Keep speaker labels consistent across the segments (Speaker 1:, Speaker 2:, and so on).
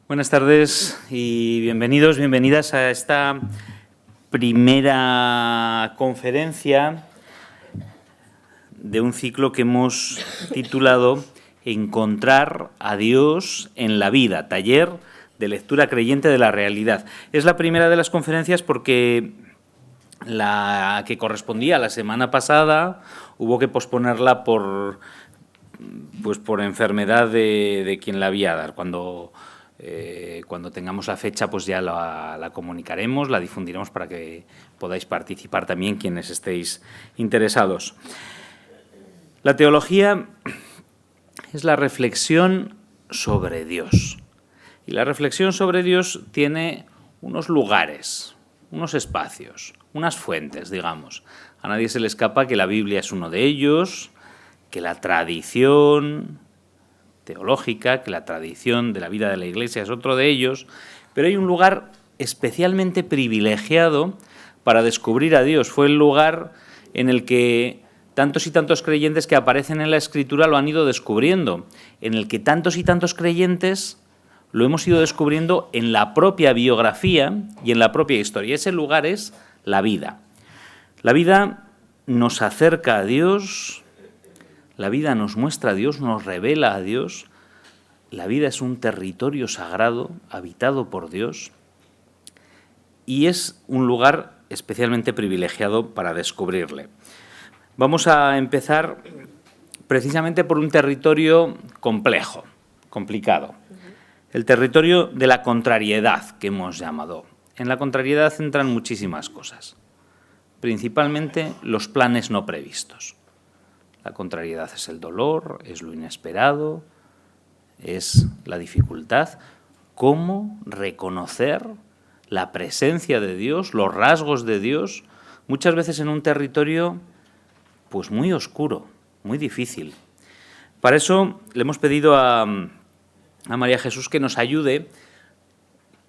Speaker 1: Buenas tardes y bienvenidos, bienvenidas a esta primera conferencia de un ciclo que hemos titulado Encontrar a Dios en la vida, taller de lectura creyente de la realidad. Es la primera de las conferencias porque la que correspondía a la semana pasada hubo que posponerla por enfermedad de quien la había a dar. Cuando tengamos la fecha, pues ya la comunicaremos, la difundiremos para que podáis participar también quienes estéis interesados. La teología es la reflexión sobre Dios. Y la reflexión sobre Dios tiene unos lugares, unos espacios, unas fuentes, digamos. A nadie se le escapa que la Biblia es uno de ellos, que la tradición teológica, que la tradición de la vida de la Iglesia es otro de ellos, pero hay un lugar especialmente privilegiado para descubrir a Dios. Fue el lugar en el que tantos y tantos creyentes que aparecen en la Escritura lo han ido descubriendo, en el que tantos y tantos creyentes lo hemos ido descubriendo en la propia biografía y en la propia historia. Ese lugar es la vida. La vida nos acerca a Dios. La vida nos muestra a Dios, nos revela a Dios. La vida es un territorio sagrado, habitado por Dios, y es un lugar especialmente privilegiado para descubrirle. Vamos a empezar precisamente por un territorio complejo, complicado. El territorio de la contrariedad, que hemos llamado. En la contrariedad entran muchísimas cosas, principalmente los planes no previstos. La contrariedad es el dolor, es lo inesperado, es la dificultad. ¿Cómo reconocer la presencia de Dios, los rasgos de Dios, muchas veces en un territorio pues muy oscuro, muy difícil? Para eso le hemos pedido a María Jesús que nos ayude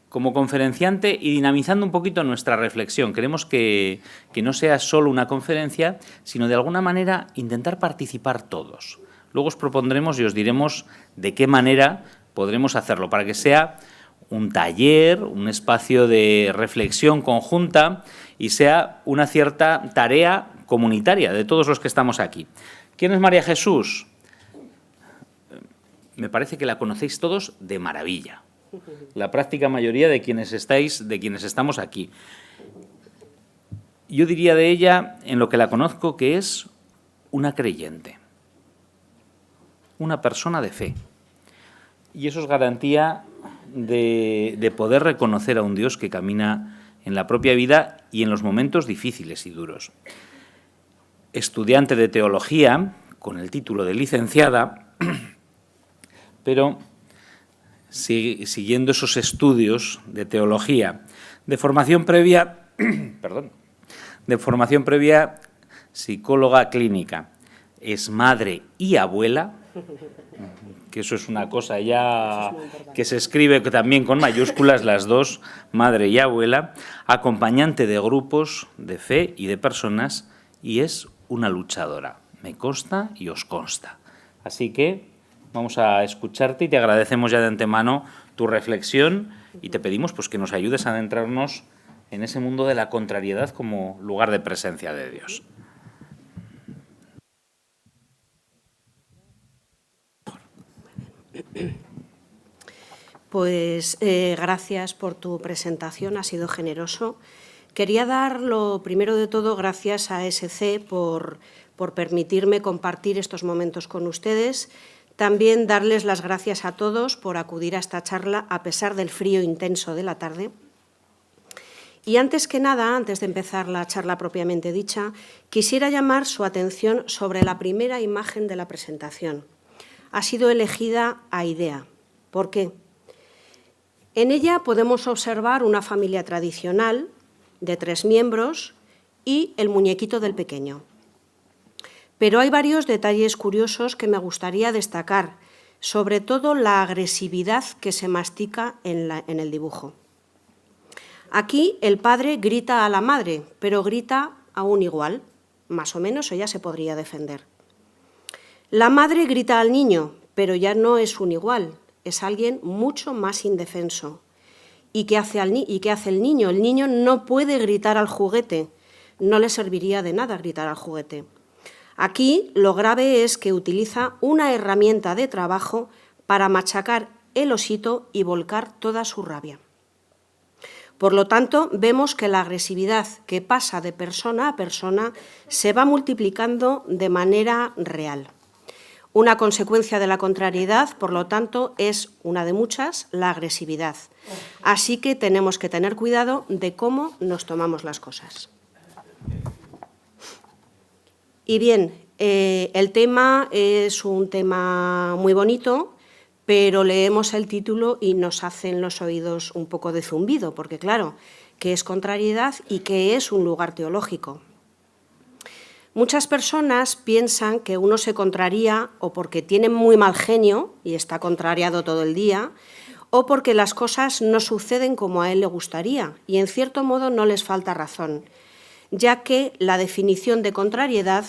Speaker 1: como conferenciante y dinamizando un poquito nuestra reflexión. Queremos que no sea solo una conferencia, sino de alguna manera intentar participar todos. Luego os propondremos y os diremos de qué manera podremos hacerlo, para que sea un taller, un espacio de reflexión conjunta y sea una cierta tarea comunitaria de todos los que estamos aquí. ¿Quién es María Jesús? Me parece que la conocéis todos de maravilla. La práctica mayoría de quienes estamos aquí. Yo diría de ella, en lo que la conozco, que es una creyente, una persona de fe. Y eso es garantía de poder reconocer a un Dios que camina en la propia vida y en los momentos difíciles y duros. Estudiante de teología, con el título de licenciada, pero siguiendo esos estudios de teología, de formación previa, psicóloga clínica, es madre y abuela, que eso es una cosa ya que se escribe también con mayúsculas las dos, madre y abuela, acompañante de grupos de fe y de personas, y es una luchadora, me consta y os consta. Así que vamos a escucharte y te agradecemos ya de antemano tu reflexión y te pedimos pues, que nos ayudes a adentrarnos en ese mundo de la contrariedad como lugar de presencia de Dios.
Speaker 2: Pues gracias por tu presentación, ha sido generoso. Quería dar lo primero de todo gracias a ESC por permitirme compartir estos momentos con ustedes. También darles las gracias a todos por acudir a esta charla a pesar del frío intenso de la tarde. Y antes que nada, antes de empezar la charla propiamente dicha, quisiera llamar su atención sobre la primera imagen de la presentación. Ha sido elegida a idea. ¿Por qué? En ella podemos observar una familia tradicional de 3 miembros y el muñequito del pequeño. Pero hay varios detalles curiosos que me gustaría destacar, sobre todo la agresividad que se mastica en el dibujo. Aquí el padre grita a la madre, pero grita aún igual, más o menos ella se podría defender. La madre grita al niño, pero ya no es un igual, es alguien mucho más indefenso. ¿Y qué hace el niño? El niño no puede gritar al juguete, no le serviría de nada gritar al juguete. Aquí lo grave es que utiliza una herramienta de trabajo para machacar el osito y volcar toda su rabia. Por lo tanto, vemos que la agresividad que pasa de persona a persona se va multiplicando de manera real. Una consecuencia de la contrariedad, por lo tanto, es una de muchas, la agresividad. Así que tenemos que tener cuidado de cómo nos tomamos las cosas. Y bien, el tema es un tema muy bonito, pero leemos el título y nos hacen los oídos un poco de zumbido, porque claro, ¿qué es contrariedad y qué es un lugar teológico? Muchas personas piensan que uno se contraría o porque tiene muy mal genio y está contrariado todo el día, o porque las cosas no suceden como a él le gustaría, y en cierto modo no les falta razón, ya que la definición de contrariedad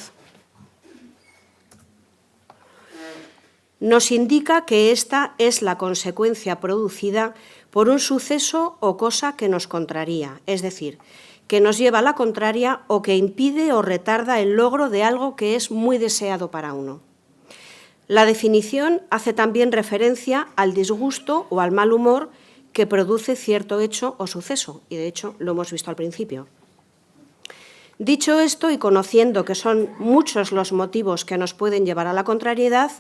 Speaker 2: nos indica que esta es la consecuencia producida por un suceso o cosa que nos contraría, es decir, que nos lleva a la contraria o que impide o retarda el logro de algo que es muy deseado para uno. La definición hace también referencia al disgusto o al mal humor que produce cierto hecho o suceso, y de hecho lo hemos visto al principio. Dicho esto, y conociendo que son muchos los motivos que nos pueden llevar a la contrariedad,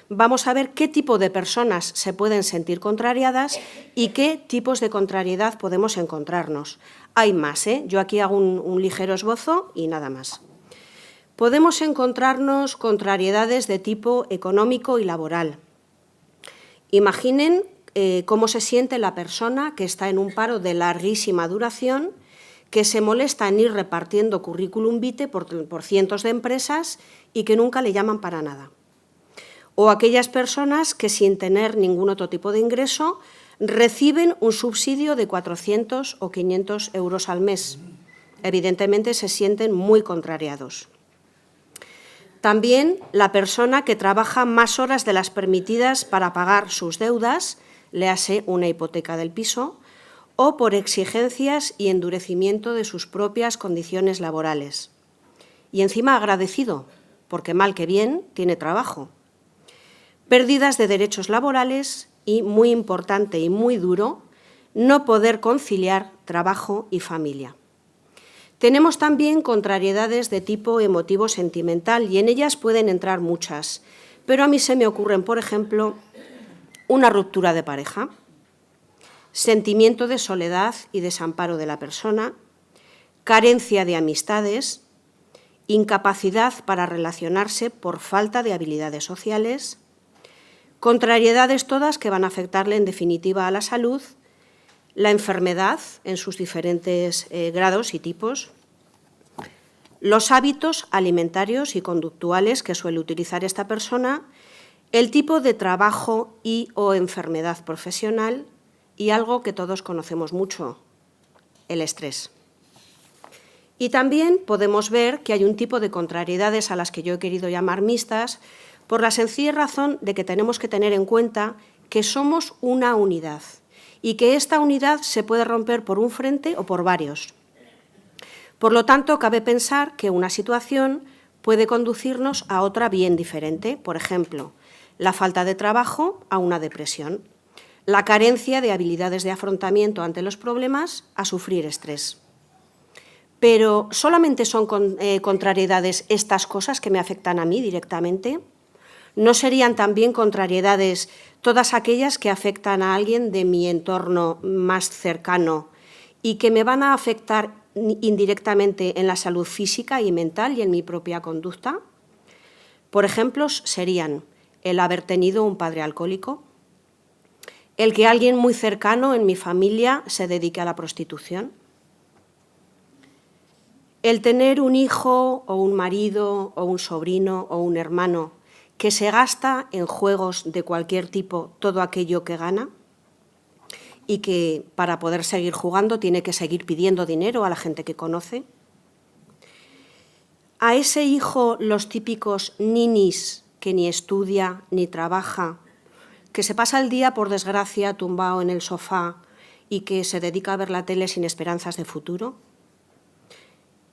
Speaker 2: vamos a ver qué tipo de personas se pueden sentir contrariadas y qué tipos de contrariedad podemos encontrarnos. Hay más, yo aquí hago un ligero esbozo y nada más. Podemos encontrarnos contrariedades de tipo económico y laboral. Imaginen cómo se siente la persona que está en un paro de larguísima duración, que se molesta en ir repartiendo currículum vitae por cientos de empresas y que nunca le llaman para nada. O aquellas personas que, sin tener ningún otro tipo de ingreso, reciben un subsidio de 400 o 500 euros al mes. Evidentemente se sienten muy contrariados. También la persona que trabaja más horas de las permitidas para pagar sus deudas, léase una hipoteca del piso, o por exigencias y endurecimiento de sus propias condiciones laborales. Y encima agradecido, porque mal que bien tiene trabajo. Pérdidas de derechos laborales y, muy importante y muy duro, no poder conciliar trabajo y familia. Tenemos también contrariedades de tipo emotivo-sentimental y en ellas pueden entrar muchas, pero a mí se me ocurren, por ejemplo, una ruptura de pareja, sentimiento de soledad y desamparo de la persona, carencia de amistades, incapacidad para relacionarse por falta de habilidades sociales, contrariedades todas que van a afectarle en definitiva a la salud, la enfermedad en sus diferentes grados y tipos, los hábitos alimentarios y conductuales que suele utilizar esta persona, el tipo de trabajo y o enfermedad profesional, y algo que todos conocemos mucho, el estrés. Y también podemos ver que hay un tipo de contrariedades a las que yo he querido llamar mixtas, por la sencilla razón de que tenemos que tener en cuenta que somos una unidad y que esta unidad se puede romper por un frente o por varios. Por lo tanto, cabe pensar que una situación puede conducirnos a otra bien diferente, por ejemplo, la falta de trabajo a una depresión, la carencia de habilidades de afrontamiento ante los problemas a sufrir estrés. Pero ¿solamente son contrariedades estas cosas que me afectan a mí directamente? ¿No serían también contrariedades todas aquellas que afectan a alguien de mi entorno más cercano y que me van a afectar indirectamente en la salud física y mental y en mi propia conducta? Por ejemplo, serían el haber tenido un padre alcohólico, el que alguien muy cercano en mi familia se dedique a la prostitución, el tener un hijo o un marido o un sobrino o un hermano que se gasta en juegos de cualquier tipo todo aquello que gana y que para poder seguir jugando tiene que seguir pidiendo dinero a la gente que conoce. A ese hijo los típicos ninis que ni estudia ni trabaja, que se pasa el día, por desgracia, tumbado en el sofá y que se dedica a ver la tele sin esperanzas de futuro?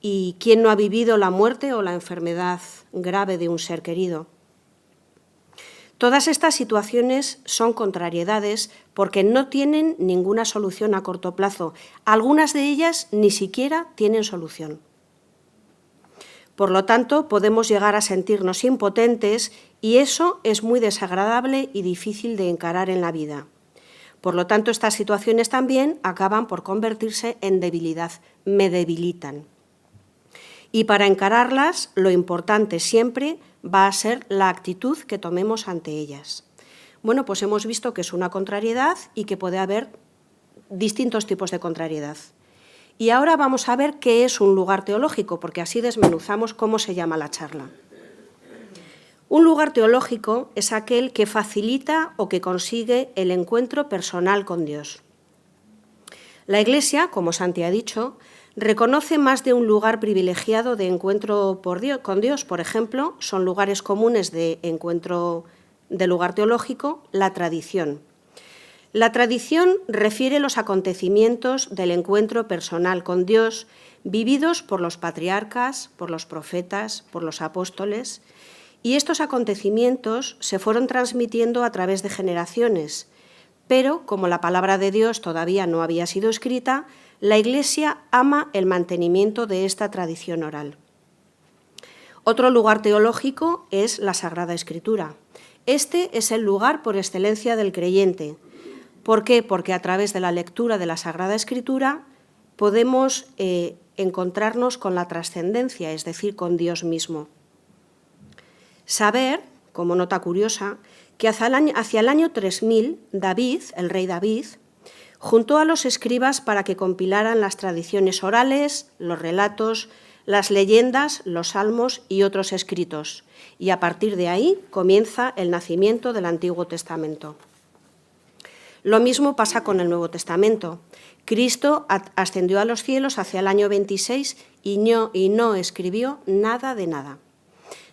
Speaker 2: ¿Y quién no ha vivido la muerte o la enfermedad grave de un ser querido? Todas estas situaciones son contrariedades porque no tienen ninguna solución a corto plazo. Algunas de ellas ni siquiera tienen solución. Por lo tanto, podemos llegar a sentirnos impotentes y eso es muy desagradable y difícil de encarar en la vida. Por lo tanto, estas situaciones también acaban por convertirse en debilidad, me debilitan. Y para encararlas, lo importante siempre va a ser la actitud que tomemos ante ellas. Bueno, pues hemos visto que es una contrariedad y que puede haber distintos tipos de contrariedad. Y ahora vamos a ver qué es un lugar teológico, porque así desmenuzamos cómo se llama la charla. Un lugar teológico es aquel que facilita o que consigue el encuentro personal con Dios. La Iglesia, como Santi ha dicho, reconoce más de un lugar privilegiado de encuentro con Dios. Por ejemplo, son lugares comunes de encuentro de lugar teológico, la tradición. La tradición refiere los acontecimientos del encuentro personal con Dios vividos por los patriarcas, por los profetas, por los apóstoles, y estos acontecimientos se fueron transmitiendo a través de generaciones, pero como la palabra de Dios todavía no había sido escrita, la Iglesia ama el mantenimiento de esta tradición oral. Otro lugar teológico es la Sagrada Escritura. Este es el lugar por excelencia del creyente. ¿Por qué? Porque a través de la lectura de la Sagrada Escritura podemos encontrarnos con la trascendencia, es decir, con Dios mismo. Saber, como nota curiosa, que hacia el año 3000, David, el rey David, juntó a los escribas para que compilaran las tradiciones orales, los relatos, las leyendas, los salmos y otros escritos. Y a partir de ahí comienza el nacimiento del Antiguo Testamento. Lo mismo pasa con el Nuevo Testamento. Cristo ascendió a los cielos hacia el año 26 y no escribió nada de nada.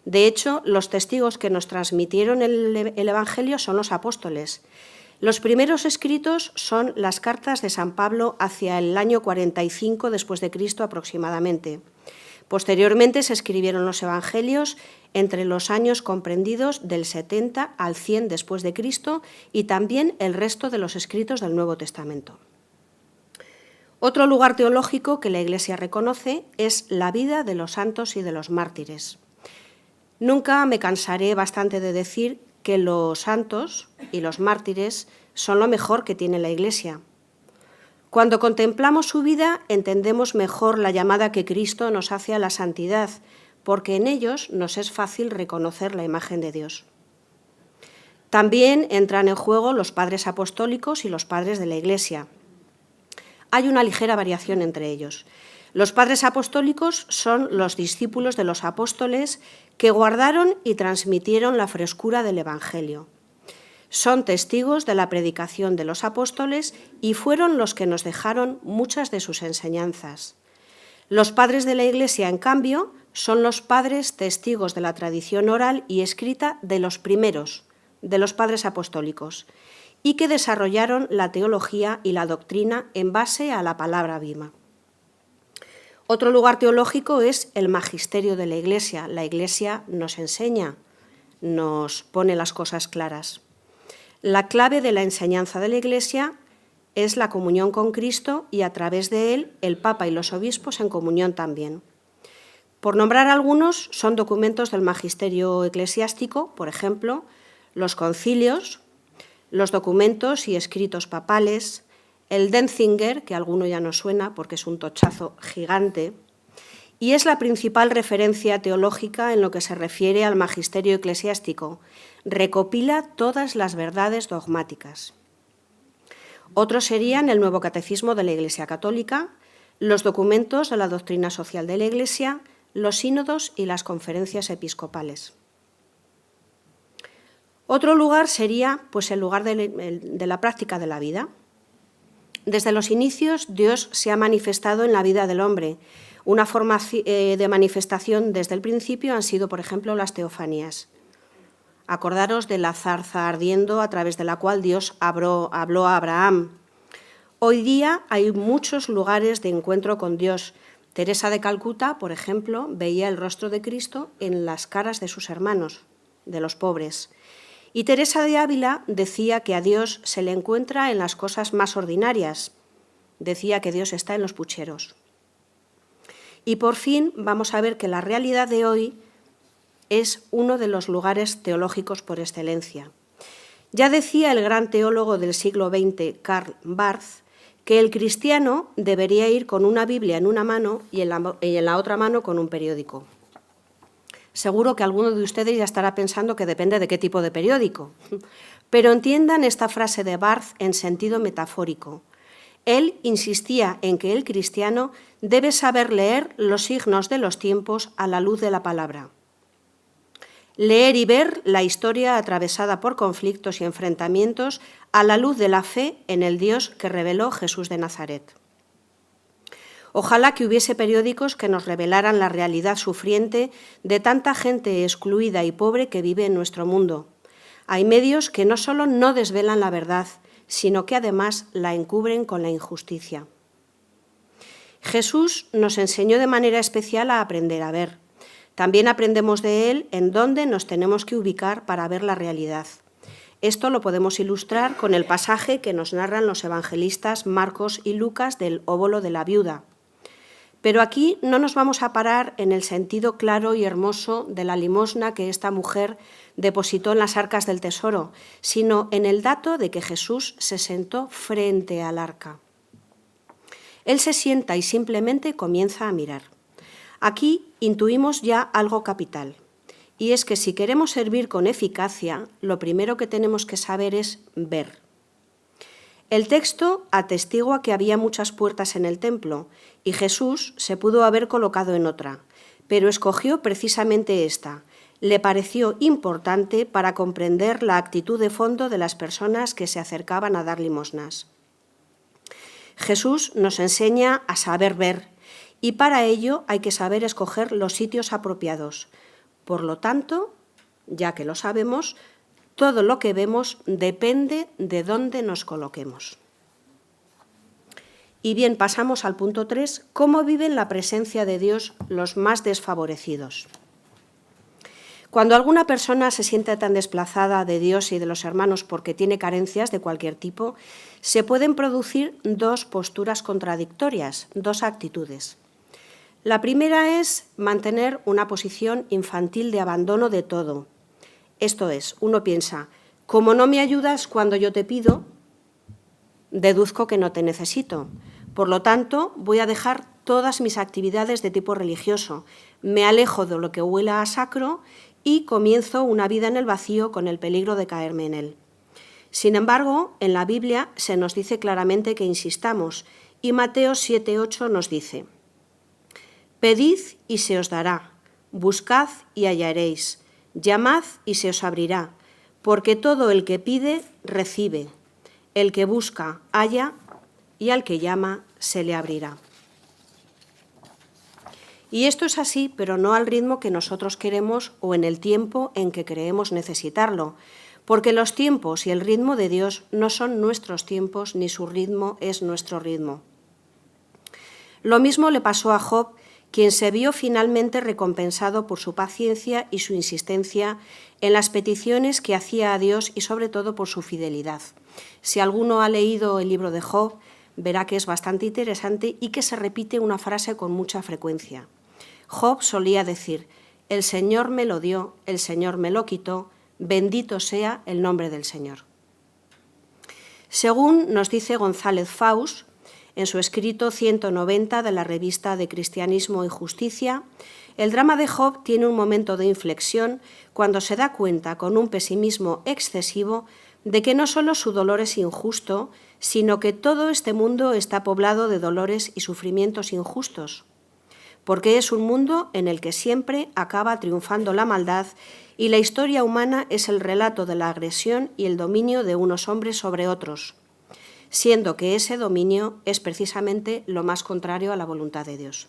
Speaker 2: De hecho, los testigos que nos transmitieron el Evangelio son los apóstoles. Los primeros escritos son las cartas de San Pablo hacia el año 45 después de Cristo aproximadamente. Posteriormente se escribieron los evangelios entre los años comprendidos del 70 al 100 después de Cristo y también el resto de los escritos del Nuevo Testamento. Otro lugar teológico que la Iglesia reconoce es la vida de los santos y de los mártires. Nunca me cansaré bastante de decir que los santos y los mártires son lo mejor que tiene la Iglesia. Cuando contemplamos su vida, entendemos mejor la llamada que Cristo nos hace a la santidad, porque en ellos nos es fácil reconocer la imagen de Dios. También entran en juego los padres apostólicos y los padres de la Iglesia. Hay una ligera variación entre ellos. Los padres apostólicos son los discípulos de los apóstoles que guardaron y transmitieron la frescura del Evangelio. Son testigos de la predicación de los apóstoles y fueron los que nos dejaron muchas de sus enseñanzas. Los padres de la Iglesia, en cambio, son los padres testigos de la tradición oral y escrita de los primeros, de los padres apostólicos, y que desarrollaron la teología y la doctrina en base a la palabra viva. Otro lugar teológico es el magisterio de la Iglesia. La Iglesia nos enseña, nos pone las cosas claras. La clave de la enseñanza de la Iglesia es la comunión con Cristo y a través de él el Papa y los obispos en comunión también. Por nombrar algunos, son documentos del magisterio eclesiástico, por ejemplo, los concilios, los documentos y escritos papales, el Denzinger, que a alguno ya nos suena porque es un tochazo gigante, y es la principal referencia teológica en lo que se refiere al magisterio eclesiástico. Recopila todas las verdades dogmáticas. Otros serían el Nuevo Catecismo de la Iglesia Católica, los documentos de la doctrina social de la Iglesia, los sínodos y las conferencias episcopales. Otro lugar sería pues, el lugar de la práctica de la vida. Desde los inicios, Dios se ha manifestado en la vida del hombre. Una forma de manifestación desde el principio han sido, por ejemplo, las teofanías. Acordaros de la zarza ardiendo a través de la cual Dios habló a Abraham. Hoy día hay muchos lugares de encuentro con Dios. Teresa de Calcuta, por ejemplo, veía el rostro de Cristo en las caras de sus hermanos, de los pobres. Y Teresa de Ávila decía que a Dios se le encuentra en las cosas más ordinarias. Decía que Dios está en los pucheros. Y por fin vamos a ver que la realidad de hoy es uno de los lugares teológicos por excelencia. Ya decía el gran teólogo del siglo XX, Karl Barth, que el cristiano debería ir con una Biblia en una mano y en la otra mano con un periódico. Seguro que alguno de ustedes ya estará pensando que depende de qué tipo de periódico, pero entiendan esta frase de Barth en sentido metafórico. Él insistía en que el cristiano debe saber leer los signos de los tiempos a la luz de la palabra. Leer y ver la historia atravesada por conflictos y enfrentamientos a la luz de la fe en el Dios que reveló Jesús de Nazaret. Ojalá que hubiese periódicos que nos revelaran la realidad sufriente de tanta gente excluida y pobre que vive en nuestro mundo. Hay medios que no solo no desvelan la verdad, sino que además la encubren con la injusticia. Jesús nos enseñó de manera especial a aprender a ver. También aprendemos de él en dónde nos tenemos que ubicar para ver la realidad. Esto lo podemos ilustrar con el pasaje que nos narran los evangelistas Marcos y Lucas del óbolo de la viuda. Pero aquí no nos vamos a parar en el sentido claro y hermoso de la limosna que esta mujer depositó en las arcas del tesoro, sino en el dato de que Jesús se sentó frente al arca. Él se sienta y simplemente comienza a mirar. Aquí intuimos ya algo capital, y es que si queremos servir con eficacia, lo primero que tenemos que saber es ver. El texto atestigua que había muchas puertas en el templo, y Jesús se pudo haber colocado en otra, pero escogió precisamente esta. Le pareció importante para comprender la actitud de fondo de las personas que se acercaban a dar limosnas. Jesús nos enseña a saber ver, y para ello hay que saber escoger los sitios apropiados. Por lo tanto, ya que lo sabemos, todo lo que vemos depende de dónde nos coloquemos. Y bien, pasamos al punto 3, ¿cómo viven la presencia de Dios los más desfavorecidos? Cuando alguna persona se siente tan desplazada de Dios y de los hermanos porque tiene carencias de cualquier tipo, se pueden producir dos posturas contradictorias, dos actitudes. La primera es mantener una posición infantil de abandono de todo. Esto es, uno piensa, como no me ayudas cuando yo te pido, deduzco que no te necesito. Por lo tanto, voy a dejar todas mis actividades de tipo religioso, me alejo de lo que huela a sacro y comienzo una vida en el vacío con el peligro de caerme en él. Sin embargo, en la Biblia se nos dice claramente que insistamos, y Mateo 7:8 nos dice: «Pedid y se os dará, buscad y hallaréis, llamad y se os abrirá, porque todo el que pide, recibe, el que busca, halla, y al que llama, se le abrirá». Y esto es así, pero no al ritmo que nosotros queremos o en el tiempo en que creemos necesitarlo, porque los tiempos y el ritmo de Dios no son nuestros tiempos ni su ritmo es nuestro ritmo. Lo mismo le pasó a Job, quien se vio finalmente recompensado por su paciencia y su insistencia en las peticiones que hacía a Dios y sobre todo por su fidelidad. Si alguno ha leído el libro de Job, verá que es bastante interesante y que se repite una frase con mucha frecuencia. Job solía decir: «El Señor me lo dio, el Señor me lo quitó, bendito sea el nombre del Señor». Según nos dice González Faust, en su escrito 190 de la revista de Cristianismo y Justicia, el drama de Job tiene un momento de inflexión cuando se da cuenta, con un pesimismo excesivo, de que no solo su dolor es injusto, sino que todo este mundo está poblado de dolores y sufrimientos injustos, porque es un mundo en el que siempre acaba triunfando la maldad y la historia humana es el relato de la agresión y el dominio de unos hombres sobre otros, siendo que ese dominio es precisamente lo más contrario a la voluntad de Dios.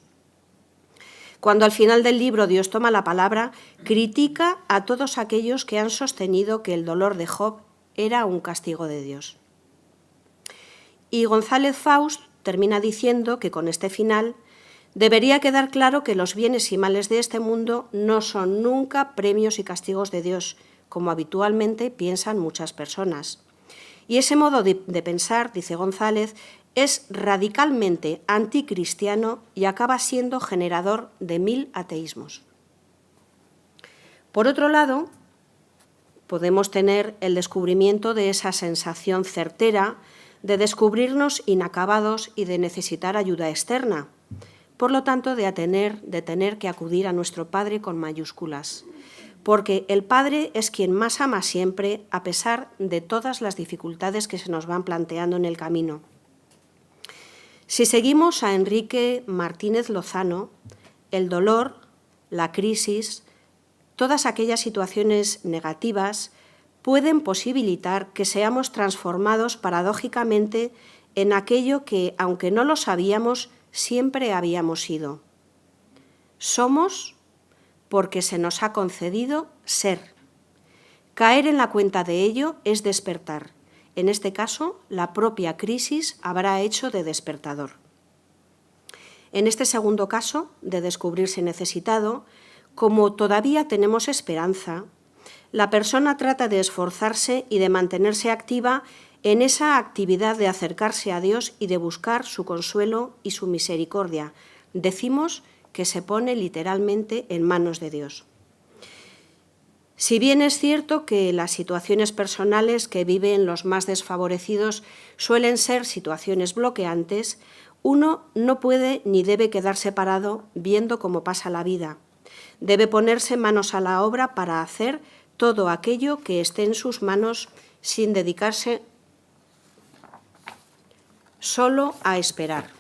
Speaker 2: Cuando al final del libro Dios toma la palabra, critica a todos aquellos que han sostenido que el dolor de Job era un castigo de Dios. Y González Faust termina diciendo que con este final debería quedar claro que los bienes y males de este mundo no son nunca premios y castigos de Dios, como habitualmente piensan muchas personas. Y ese modo de pensar, dice González, es radicalmente anticristiano y acaba siendo generador de 1000 ateísmos. Por otro lado, podemos tener el descubrimiento de esa sensación certera de descubrirnos inacabados y de necesitar ayuda externa, por lo tanto de tener que acudir a nuestro Padre con mayúsculas, porque el Padre es quien más ama siempre a pesar de todas las dificultades que se nos van planteando en el camino. Si seguimos a Enrique Martínez Lozano, el dolor, la crisis, todas aquellas situaciones negativas pueden posibilitar que seamos transformados paradójicamente en aquello que, aunque no lo sabíamos, siempre habíamos sido. Somos porque se nos ha concedido ser. Caer en la cuenta de ello es despertar. En este caso, la propia crisis habrá hecho de despertador. En este segundo caso, de descubrirse necesitado, como todavía tenemos esperanza, la persona trata de esforzarse y de mantenerse activa en esa actividad de acercarse a Dios y de buscar su consuelo y su misericordia. Decimos que se pone literalmente en manos de Dios. Si bien es cierto que las situaciones personales que viven los más desfavorecidos suelen ser situaciones bloqueantes, uno no puede ni debe quedarse parado viendo cómo pasa la vida. Debe ponerse manos a la obra para hacer todo aquello que esté en sus manos sin dedicarse solo a esperar.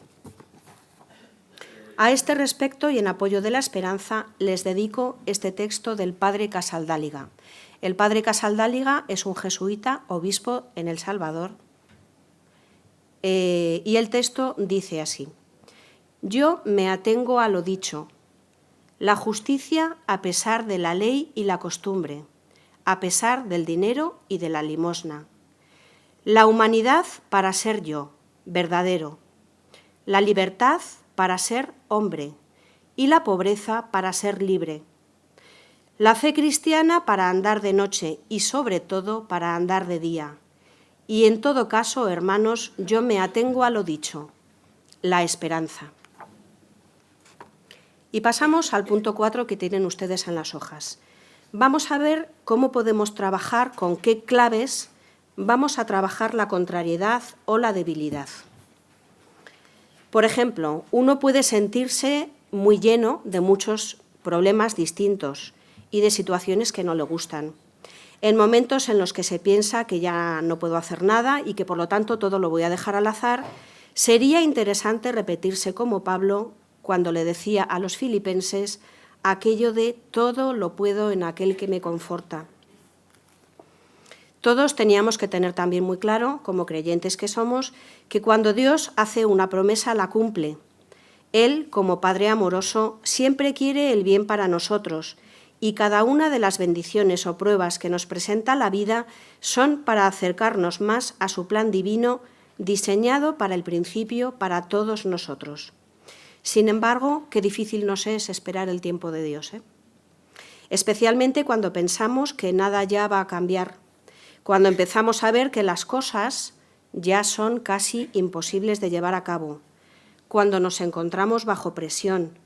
Speaker 2: A este respecto y en apoyo de la esperanza les dedico este texto del padre Casaldáliga. El padre Casaldáliga es un jesuita, obispo en El Salvador, y el texto dice así: yo me atengo a lo dicho, la justicia a pesar de la ley y la costumbre, a pesar del dinero y de la limosna, la humanidad para ser yo, verdadero, la libertad para ser hombre y la pobreza para ser libre, la fe cristiana para andar de noche y sobre todo para andar de día. Y en todo caso, hermanos, yo me atengo a lo dicho, la esperanza. Y pasamos al punto 4 que tienen ustedes en las hojas. Vamos a ver cómo podemos trabajar, con qué claves vamos a trabajar la contrariedad o la debilidad. Por ejemplo, uno puede sentirse muy lleno de muchos problemas distintos y de situaciones que no le gustan. En momentos en los que se piensa que ya no puedo hacer nada y que por lo tanto todo lo voy a dejar al azar, sería interesante repetirse como Pablo cuando le decía a los filipenses aquello de todo lo puedo en aquel que me conforta. Todos teníamos que tener también muy claro, como creyentes que somos, que cuando Dios hace una promesa la cumple. Él, como Padre amoroso, siempre quiere el bien para nosotros y cada una de las bendiciones o pruebas que nos presenta la vida son para acercarnos más a su plan divino diseñado para el principio para todos nosotros. Sin embargo, qué difícil nos es esperar el tiempo de Dios, especialmente cuando pensamos que nada ya va a cambiar, cuando empezamos a ver que las cosas ya son casi imposibles de llevar a cabo, cuando nos encontramos bajo presión,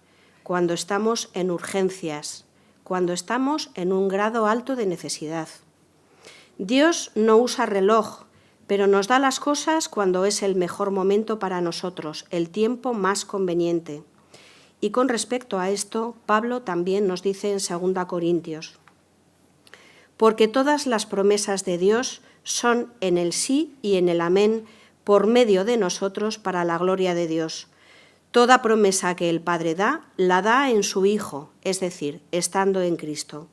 Speaker 2: cuando estamos en urgencias, cuando estamos en un grado alto de necesidad. Dios no usa reloj, pero nos da las cosas cuando es el mejor momento para nosotros, el tiempo más conveniente. Y con respecto a esto, Pablo también nos dice en 2 Corintios: porque todas las promesas de Dios son en el sí y en el amén por medio de nosotros para la gloria de Dios. Toda promesa que el Padre da, la da en su Hijo, es decir, estando en Cristo.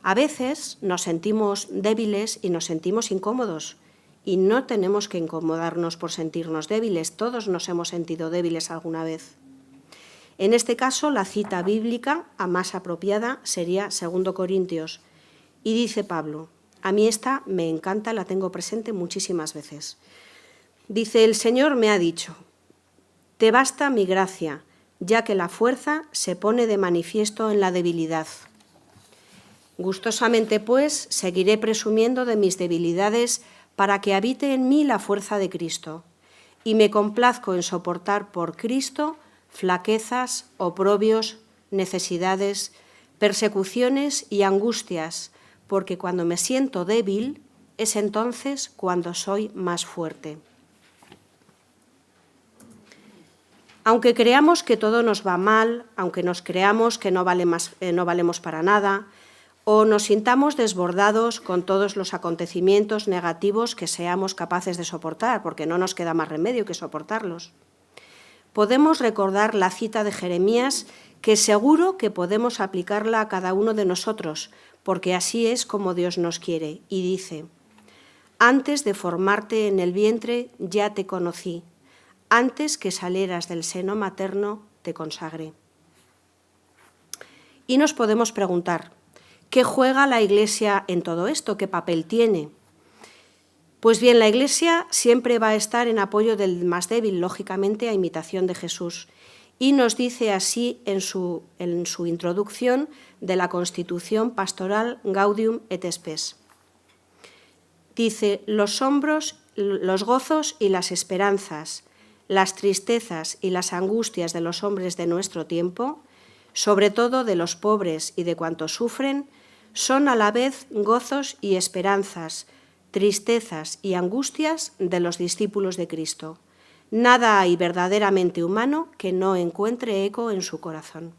Speaker 2: A veces nos sentimos débiles y nos sentimos incómodos, y no tenemos que incomodarnos por sentirnos débiles. Todos nos hemos sentido débiles alguna vez. En este caso, la cita bíblica a más apropiada sería 2 Corintios. Y dice Pablo, a mí esta me encanta, la tengo presente muchísimas veces. Dice, el Señor me ha dicho, te basta mi gracia, ya que la fuerza se pone de manifiesto en la debilidad. Gustosamente, pues, seguiré presumiendo de mis debilidades para que habite en mí la fuerza de Cristo, y me complazco en soportar por Cristo flaquezas, oprobios, necesidades, persecuciones y angustias, porque cuando me siento débil es entonces cuando soy más fuerte. Aunque creamos que todo nos va mal, aunque nos creamos que no valemos para nada, o nos sintamos desbordados con todos los acontecimientos negativos que seamos capaces de soportar, porque no nos queda más remedio que soportarlos, podemos recordar la cita de Jeremías, que seguro que podemos aplicarla a cada uno de nosotros, porque así es como Dios nos quiere, y dice, antes de formarte en el vientre ya te conocí, antes que salieras del seno materno te consagré. Y nos podemos preguntar, ¿qué juega la Iglesia en todo esto? ¿Qué papel tiene? Pues bien, la Iglesia siempre va a estar en apoyo del más débil, lógicamente, a imitación de Jesús. Y nos dice así en su introducción de la Constitución Pastoral Gaudium et Spes. Dice, los hombros, los gozos y las esperanzas, las tristezas y las angustias de los hombres de nuestro tiempo, sobre todo de los pobres y de cuantos sufren, son a la vez gozos y esperanzas, tristezas y angustias de los discípulos de Cristo. Nada hay verdaderamente humano que no encuentre eco en su corazón.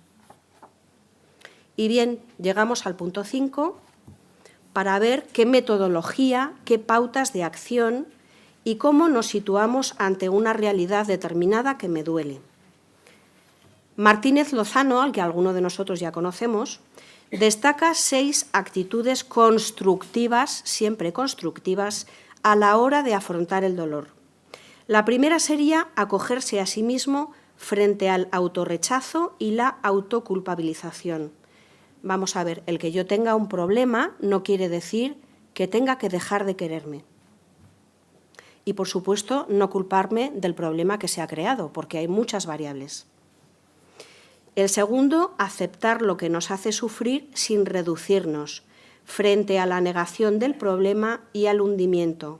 Speaker 2: Y bien, llegamos al punto 5 para ver qué metodología, qué pautas de acción y cómo nos situamos ante una realidad determinada que me duele. Martínez Lozano, al que alguno de nosotros ya conocemos, destaca 6 actitudes constructivas, siempre constructivas, a la hora de afrontar el dolor. La primera sería acogerse a sí mismo frente al autorrechazo y la autoculpabilización. Vamos a ver, el que yo tenga un problema no quiere decir que tenga que dejar de quererme. Y, por supuesto, no culparme del problema que se ha creado, porque hay muchas variables. El segundo, aceptar lo que nos hace sufrir sin reducirnos, frente a la negación del problema y al hundimiento.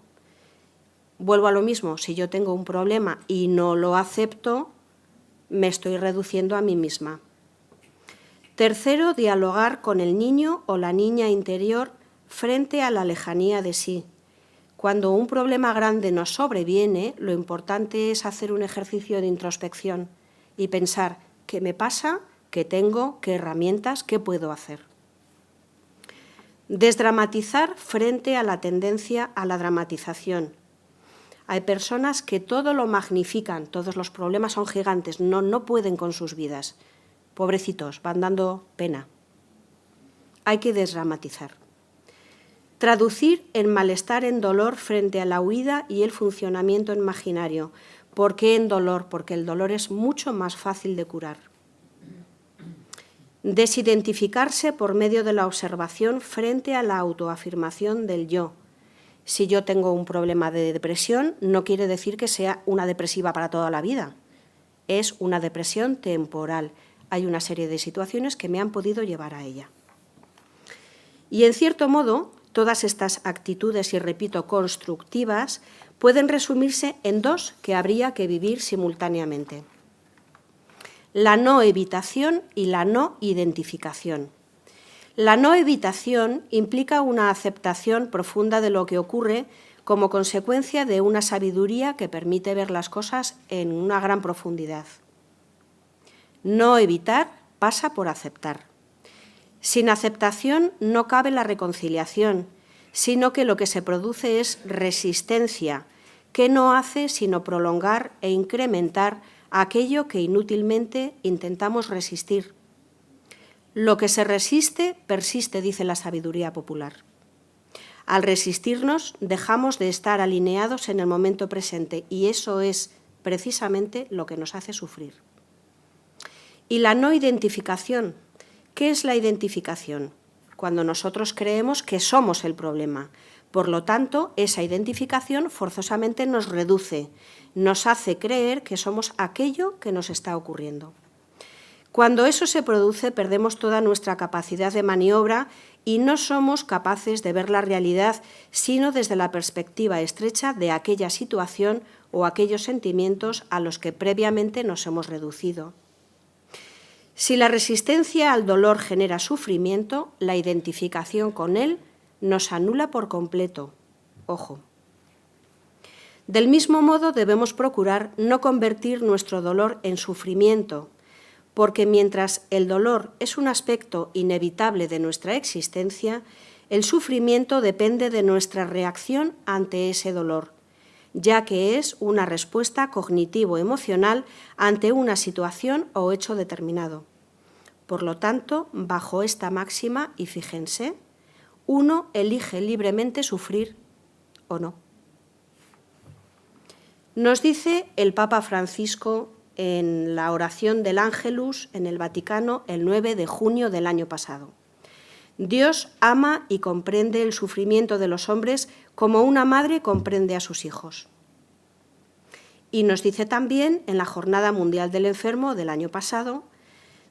Speaker 2: Vuelvo a lo mismo, si yo tengo un problema y no lo acepto, me estoy reduciendo a mí misma. Tercero, dialogar con el niño o la niña interior frente a la lejanía de sí. Cuando un problema grande nos sobreviene, lo importante es hacer un ejercicio de introspección y pensar qué me pasa, qué tengo, qué herramientas, qué puedo hacer. Desdramatizar frente a la tendencia a la dramatización. Hay personas que todo lo magnifican, todos los problemas son gigantes, no pueden con sus vidas. Pobrecitos, van dando pena. Hay que desdramatizar. Traducir el malestar en dolor frente a la huida y el funcionamiento imaginario. ¿Por qué en dolor? Porque el dolor es mucho más fácil de curar. Desidentificarse por medio de la observación frente a la autoafirmación del yo. Si yo tengo un problema de depresión, no quiere decir que sea una depresiva para toda la vida. Es una depresión temporal. Hay una serie de situaciones que me han podido llevar a ella. Y, en cierto modo, todas estas actitudes, y repito, constructivas, pueden resumirse en 2 que habría que vivir simultáneamente. La no evitación y la no identificación. La no evitación implica una aceptación profunda de lo que ocurre como consecuencia de una sabiduría que permite ver las cosas en una gran profundidad. No evitar pasa por aceptar. Sin aceptación no cabe la reconciliación, sino que lo que se produce es resistencia, que no hace sino prolongar e incrementar aquello que inútilmente intentamos resistir. Lo que se resiste, persiste, dice la sabiduría popular. Al resistirnos, dejamos de estar alineados en el momento presente y eso es precisamente lo que nos hace sufrir. Y la no identificación. ¿Qué es la identificación? Cuando nosotros creemos que somos el problema. Por lo tanto, esa identificación forzosamente nos reduce, nos hace creer que somos aquello que nos está ocurriendo. Cuando eso se produce, perdemos toda nuestra capacidad de maniobra y no somos capaces de ver la realidad, sino desde la perspectiva estrecha de aquella situación o aquellos sentimientos a los que previamente nos hemos reducido. Si la resistencia al dolor genera sufrimiento, la identificación con él nos anula por completo. Ojo. Del mismo modo, debemos procurar no convertir nuestro dolor en sufrimiento, porque mientras el dolor es un aspecto inevitable de nuestra existencia, el sufrimiento depende de nuestra reacción ante ese dolor, ya que es una respuesta cognitivo-emocional ante una situación o hecho determinado. Por lo tanto, bajo esta máxima, y fíjense, uno elige libremente sufrir o no. Nos dice el Papa Francisco en la oración del Ángelus en el Vaticano el 9 de junio del año pasado. Dios ama y comprende el sufrimiento de los hombres como una madre comprende a sus hijos. Y nos dice también en la Jornada Mundial del Enfermo del año pasado,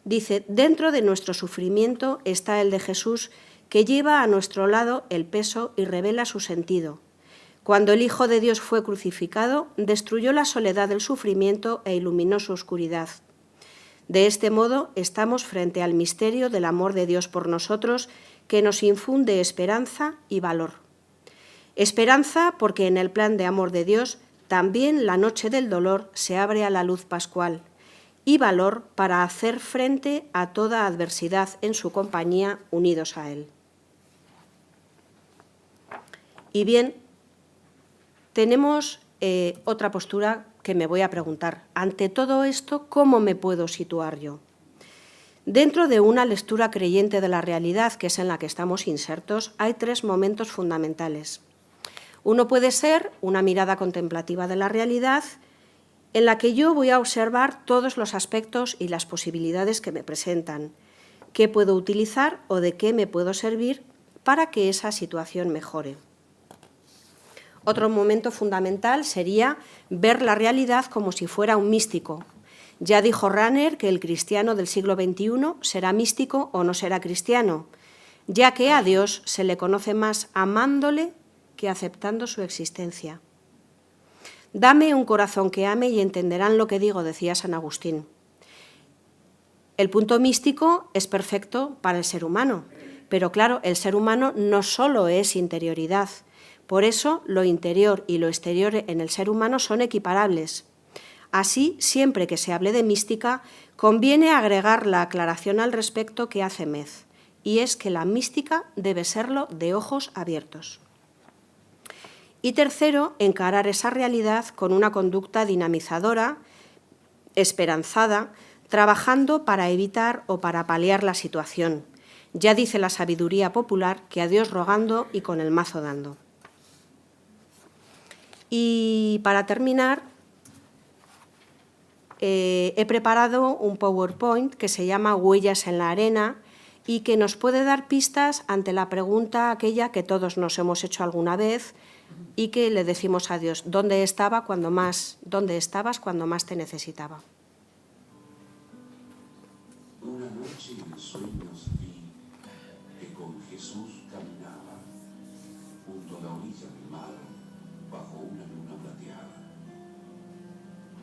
Speaker 2: dice, dentro de nuestro sufrimiento está el de Jesús, que lleva a nuestro lado el peso y revela su sentido. Cuando el Hijo de Dios fue crucificado, destruyó la soledad del sufrimiento e iluminó su oscuridad. De este modo, estamos frente al misterio del amor de Dios por nosotros, que nos infunde esperanza y valor. Esperanza porque en el plan de amor de Dios también la noche del dolor se abre a la luz pascual, y valor para hacer frente a toda adversidad en su compañía, unidos a Él. Y bien, tenemos otra postura que me voy a preguntar. Ante todo esto, ¿cómo me puedo situar yo? Dentro de una lectura creyente de la realidad, que es en la que estamos insertos, hay tres momentos fundamentales. Uno puede ser una mirada contemplativa de la realidad, en la que yo voy a observar todos los aspectos y las posibilidades que me presentan, qué puedo utilizar o de qué me puedo servir para que esa situación mejore. Otro momento fundamental sería ver la realidad como si fuera un místico. Ya dijo Rahner que el cristiano del siglo XXI será místico o no será cristiano, ya que a Dios se le conoce más amándole que aceptando su existencia. Dame un corazón que ame y entenderán lo que digo, decía San Agustín. El punto místico es perfecto para el ser humano, pero claro, el ser humano no solo es interioridad. Por eso, lo interior y lo exterior en el ser humano son equiparables. Así, siempre que se hable de mística, conviene agregar la aclaración al respecto que hace Mez, y es que la mística debe serlo de ojos abiertos. Y tercero, encarar esa realidad con una conducta dinamizadora, esperanzada, trabajando para evitar o para paliar la situación. Ya dice la sabiduría popular que a Dios rogando y con el mazo dando. Y para terminar, he preparado un PowerPoint que se llama Huellas en la arena y que nos puede dar pistas ante la pregunta aquella que todos nos hemos hecho alguna vez y que le decimos a Dios, ¿dónde estabas cuando más te necesitaba?
Speaker 3: Una noche en sueños vi que con Jesús caminaba junto a la orilla del mar, bajo una luna plateada.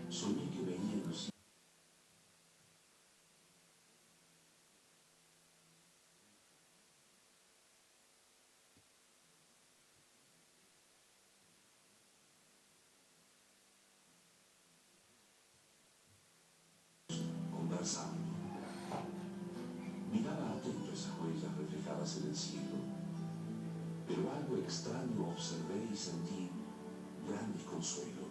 Speaker 3: Soñé que veía en los conversando. Miraba atento esas huellas reflejadas en el cielo, pero algo extraño observé y sentí gran desconsuelo.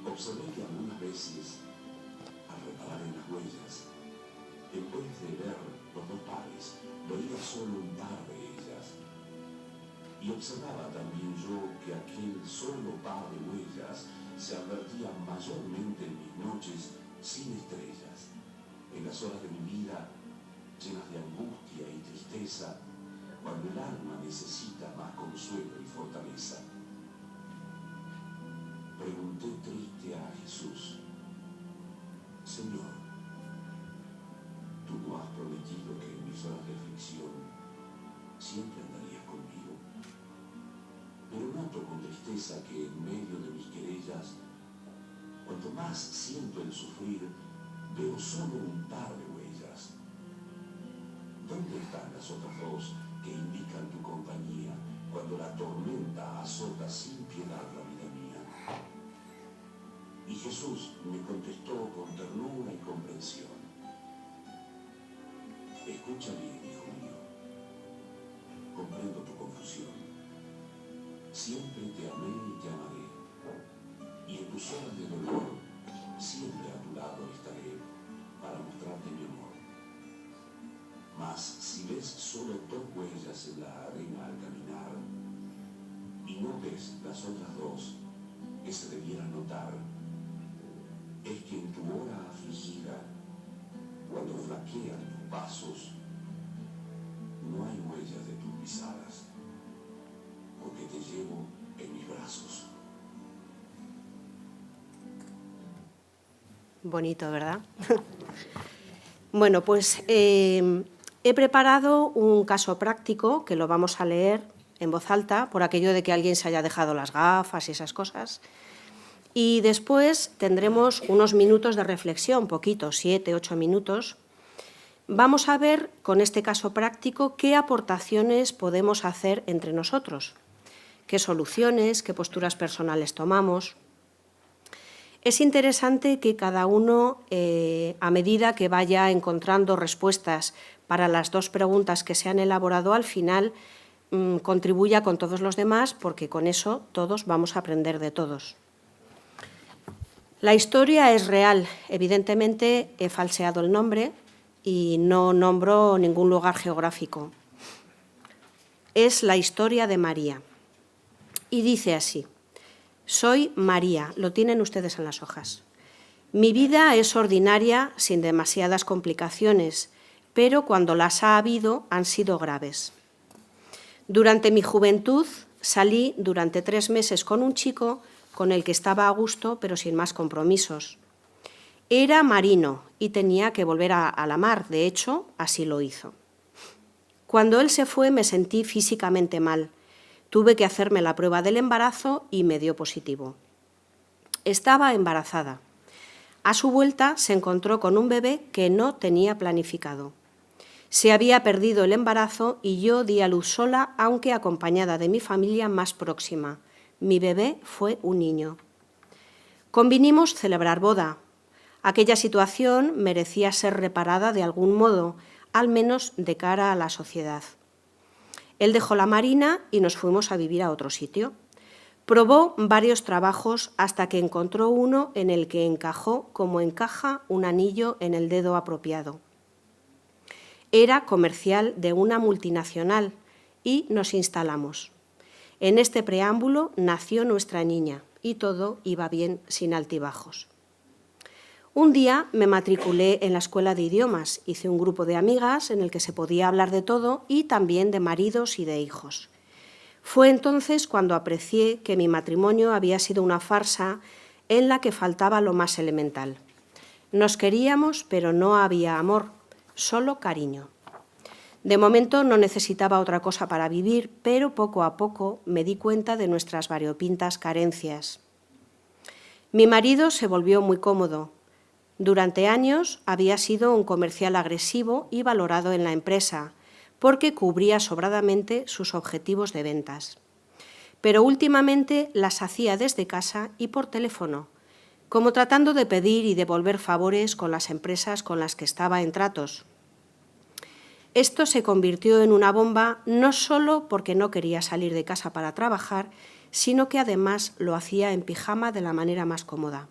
Speaker 3: Observé que algunas veces, al reparar en las huellas, en vez de ver los dos pares, veía solo un par de ellas. Y observaba también yo que aquel solo par de huellas se advertía mayormente en mis noches sin estrellas. en las horas de mi vida llenas de angustia y tristeza, cuando el alma necesita más consuelo y fortaleza. Pregunté triste a Jesús: Señor, tú no has prometido que en mis horas de aflicción siempre andarías conmigo. Pero noto con tristeza que en medio de mis querellas, cuanto más siento el sufrir, veo solo un par de huellas. ¿Dónde están las otras dos que indican tu compañía cuando la tormenta azota sin piedad la vida mía? Y Jesús me contestó con ternura y comprensión: escucha bien, hijo mío, comprendo tu confusión. Siempre te amé y te amaré, y en tus horas de dolor siempre a tu lado estaré para mostrarte mi amor. Mas si ves solo dos huellas en la arena al caminar, y no ves las otras dos que se debieran notar, es que en tu hora afligida, cuando flaquean tus pasos, no hay huellas de tus pisadas, porque te llevo en mis brazos.
Speaker 2: Bonito, ¿verdad? Bueno, pues he preparado un caso práctico que lo vamos a leer en voz alta, por aquello de que alguien se haya dejado las gafas y esas cosas. Y después tendremos unos minutos de reflexión, poquitos, 7, 8 minutos. Vamos a ver, con este caso práctico, qué aportaciones podemos hacer entre nosotros, qué soluciones, qué posturas personales tomamos. Es interesante que cada uno, a medida que vaya encontrando respuestas para las dos preguntas que se han elaborado, al final contribuya con todos los demás, porque con eso todos vamos a aprender de todos. La historia es real. Evidentemente he falseado el nombre y no nombro ningún lugar geográfico. Es la historia de María. Y dice así: soy María, lo tienen ustedes en las hojas. Mi vida es ordinaria, sin demasiadas complicaciones, pero cuando las ha habido han sido graves. Durante mi juventud salí durante 3 meses con un chico con el que estaba a gusto, pero sin más compromisos. Era marino y tenía que volver a la mar, de hecho, así lo hizo. Cuando él se fue me sentí físicamente mal. Tuve que hacerme la prueba del embarazo y me dio positivo. Estaba embarazada. A su vuelta se encontró con un bebé que no tenía planificado. Se había perdido el embarazo y yo di a luz sola, aunque acompañada de mi familia más próxima. Mi bebé fue un niño. Convinimos celebrar boda. Aquella situación merecía ser reparada de algún modo, al menos de cara a la sociedad. Él dejó la marina y nos fuimos a vivir a otro sitio. Probó varios trabajos hasta que encontró uno en el que encajó como encaja un anillo en el dedo apropiado. Era comercial de una multinacional y nos instalamos. En este preámbulo nació nuestra niña y todo iba bien sin altibajos. Un día me matriculé en la escuela de idiomas, hice un grupo de amigas en el que se podía hablar de todo y también de maridos y de hijos. Fue entonces cuando aprecié que mi matrimonio había sido una farsa en la que faltaba lo más elemental. Nos queríamos, pero no había amor, solo cariño. De momento no necesitaba otra cosa para vivir, pero poco a poco me di cuenta de nuestras variopintas carencias. Mi marido se volvió muy cómodo. Durante años había sido un comercial agresivo y valorado en la empresa, porque cubría sobradamente sus objetivos de ventas. Pero últimamente las hacía desde casa y por teléfono, como tratando de pedir y devolver favores con las empresas con las que estaba en tratos. Esto se convirtió en una bomba no solo porque no quería salir de casa para trabajar, sino que además lo hacía en pijama de la manera más cómoda.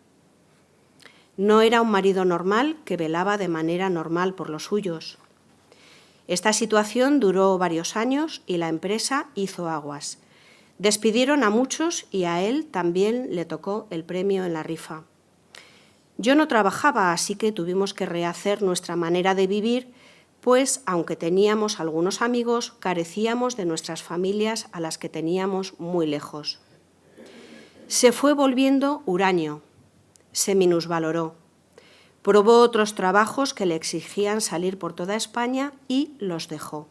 Speaker 2: No era un marido normal que velaba de manera normal por los suyos. Esta situación duró varios años y la empresa hizo aguas. Despidieron a muchos y a él también le tocó el premio en la rifa. Yo no trabajaba, así que tuvimos que rehacer nuestra manera de vivir, pues, aunque teníamos algunos amigos, carecíamos de nuestras familias a las que teníamos muy lejos. Se fue volviendo huraño, se minusvaloró. Probó otros trabajos que le exigían salir por toda España y los dejó.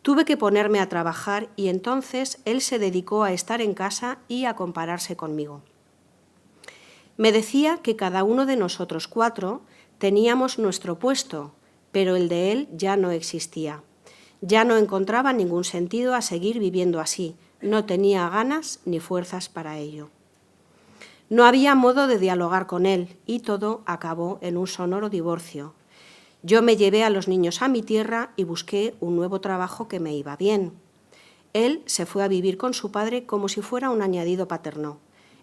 Speaker 2: Tuve que ponerme a trabajar y entonces él se dedicó a estar en casa y a compararse conmigo. Me decía que cada uno de nosotros 4 teníamos nuestro puesto, pero el de él ya no existía. Ya no encontraba ningún sentido a seguir viviendo así, no tenía ganas ni fuerzas para ello. No había modo de dialogar con él y todo acabó en un sonoro divorcio. Yo me llevé a los niños a mi tierra y busqué un nuevo trabajo que me iba bien. Él se fue a vivir con su padre como si fuera un añadido paterno.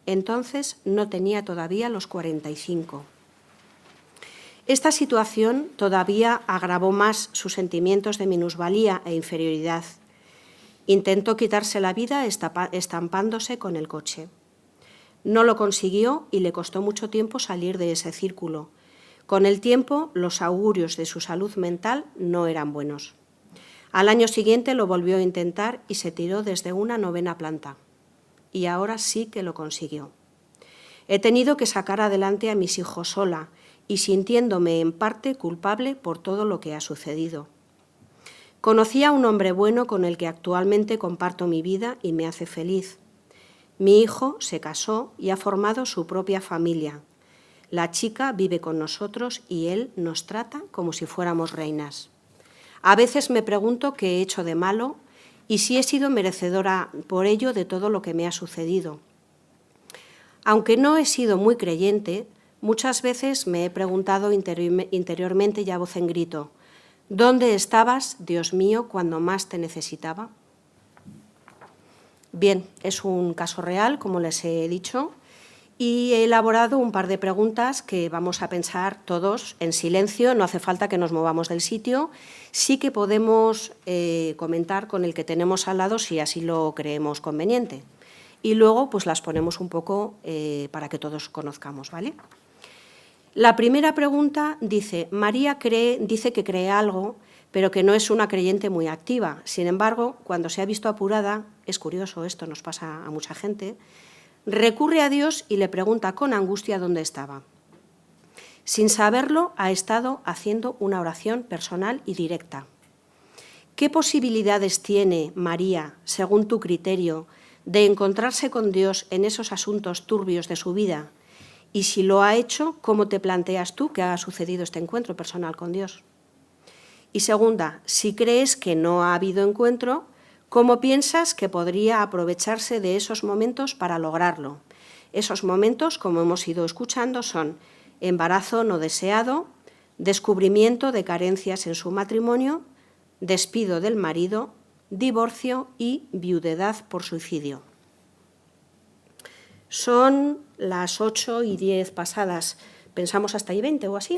Speaker 2: Entonces no tenía todavía los 45. Esta situación todavía agravó más sus sentimientos de minusvalía e inferioridad. Intentó quitarse la vida estampándose con el coche. No lo consiguió y le costó mucho tiempo salir de ese círculo. Con el tiempo, los augurios de su salud mental no eran buenos. Al año siguiente lo volvió a intentar y se tiró desde una 9ª planta. Y ahora sí que lo consiguió. He tenido que sacar adelante a mis hijos sola y sintiéndome en parte culpable por todo lo que ha sucedido. Conocí a un hombre bueno con el que actualmente comparto mi vida y me hace feliz. Mi hijo se casó y ha formado su propia familia. La chica vive con nosotros y él nos trata como si fuéramos reinas. A veces me pregunto qué he hecho de malo y si he sido merecedora por ello de todo lo que me ha sucedido. Aunque no he sido muy creyente, muchas veces me he preguntado interiormente y a voz en grito, ¿dónde estabas, Dios mío, cuando más te necesitaba? Bien, es un caso real, como les he dicho, y he elaborado un par de preguntas que vamos a pensar todos en silencio, no hace falta que nos movamos del sitio, sí que podemos comentar con el que tenemos al lado si así lo creemos conveniente. Y luego pues las ponemos un poco para que todos conozcamos, ¿vale? La primera pregunta dice, María dice que cree algo, pero que no es una creyente muy activa. Sin embargo, cuando se ha visto apurada, es curioso, esto nos pasa a mucha gente, recurre a Dios y le pregunta con angustia dónde estaba. Sin saberlo, ha estado haciendo una oración personal y directa. ¿Qué posibilidades tiene María, según tu criterio, de encontrarse con Dios en esos asuntos turbios de su vida? Y si lo ha hecho, ¿cómo te planteas tú que ha sucedido este encuentro personal con Dios? Y segunda, si crees que no ha habido encuentro, ¿cómo piensas que podría aprovecharse de esos momentos para lograrlo? Esos momentos, como hemos ido escuchando, son embarazo no deseado, descubrimiento de carencias en su matrimonio, despido del marido, divorcio y viudedad por suicidio. Son las 8:10 pasadas, pensamos hasta ahí 20 o así,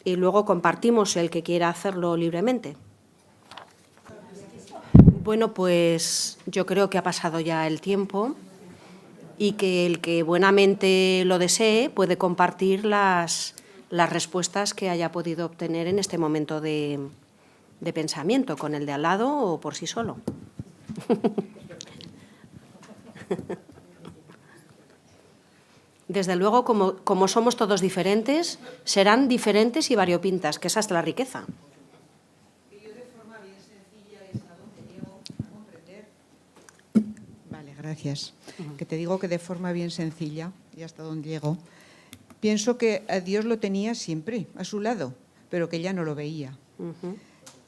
Speaker 2: y luego compartimos el que quiera hacerlo libremente. Bueno, pues yo creo que ha pasado ya el tiempo y que el que buenamente lo desee puede compartir las respuestas que haya podido obtener en este momento de pensamiento, con el de al lado o por sí solo. Desde luego, como somos todos diferentes, serán diferentes y variopintas, que esa es la riqueza.
Speaker 4: Vale, gracias. Que te digo que de forma bien sencilla, y hasta donde llego, pienso que a Dios lo tenía siempre a su lado, pero que ella no lo veía.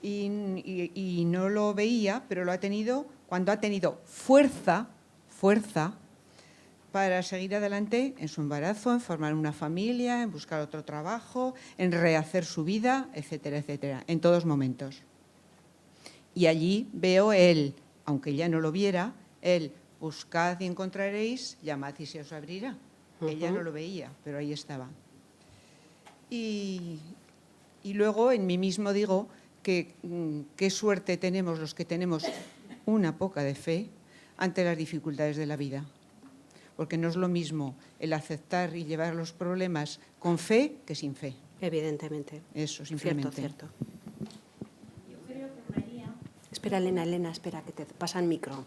Speaker 4: Y no lo veía, pero lo ha tenido cuando ha tenido fuerza para seguir adelante en su embarazo, en formar una familia, en buscar otro trabajo, en rehacer su vida, etcétera, etcétera, en todos momentos. Y allí veo él, aunque ya no lo viera, él, buscad y encontraréis, llamad y se os abrirá. Ella no lo veía, pero ahí estaba. Y luego en mí mismo digo que qué suerte tenemos los que tenemos una poca de fe ante las dificultades de la vida. porque no es lo mismo el aceptar y llevar los problemas con fe que sin fe.
Speaker 2: Evidentemente.
Speaker 4: Eso, simplemente.
Speaker 2: Cierto. Yo creo que María... Espera, Elena, espera, que te pasa el micro.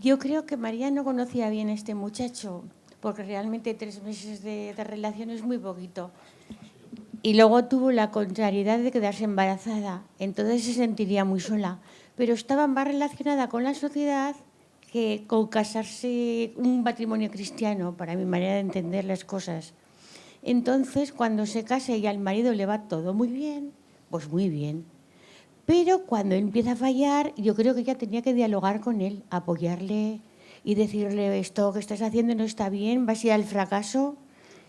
Speaker 5: Yo creo que María no conocía bien a este muchacho, porque realmente 3 meses de relación es muy poquito. Y luego tuvo la contrariedad de quedarse embarazada, entonces se sentiría muy sola. Pero estaba más relacionada con la sociedad que con casarse, un matrimonio cristiano, para mi manera de entender las cosas. Entonces, cuando se casa y al marido le va todo muy bien, pues muy bien. Pero cuando empieza a fallar, yo creo que ella tenía que dialogar con él, apoyarle y decirle: esto que estás haciendo no está bien, vas a ir al fracaso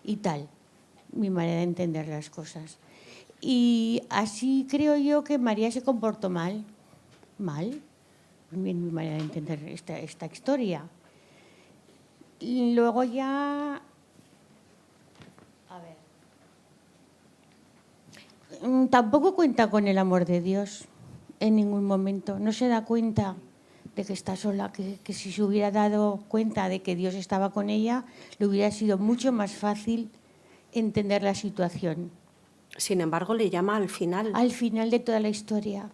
Speaker 5: y tal. Mi manera de entender las cosas. Y así creo yo que María se comportó mal. Mi manera de entender esta historia. Y luego ya... A ver. Tampoco cuenta con el amor de Dios en ningún momento. No se da cuenta de que está sola, que si se hubiera dado cuenta de que Dios estaba con ella, le hubiera sido mucho más fácil entender la situación.
Speaker 2: Sin embargo, le llama al final.
Speaker 5: Al final de toda la historia,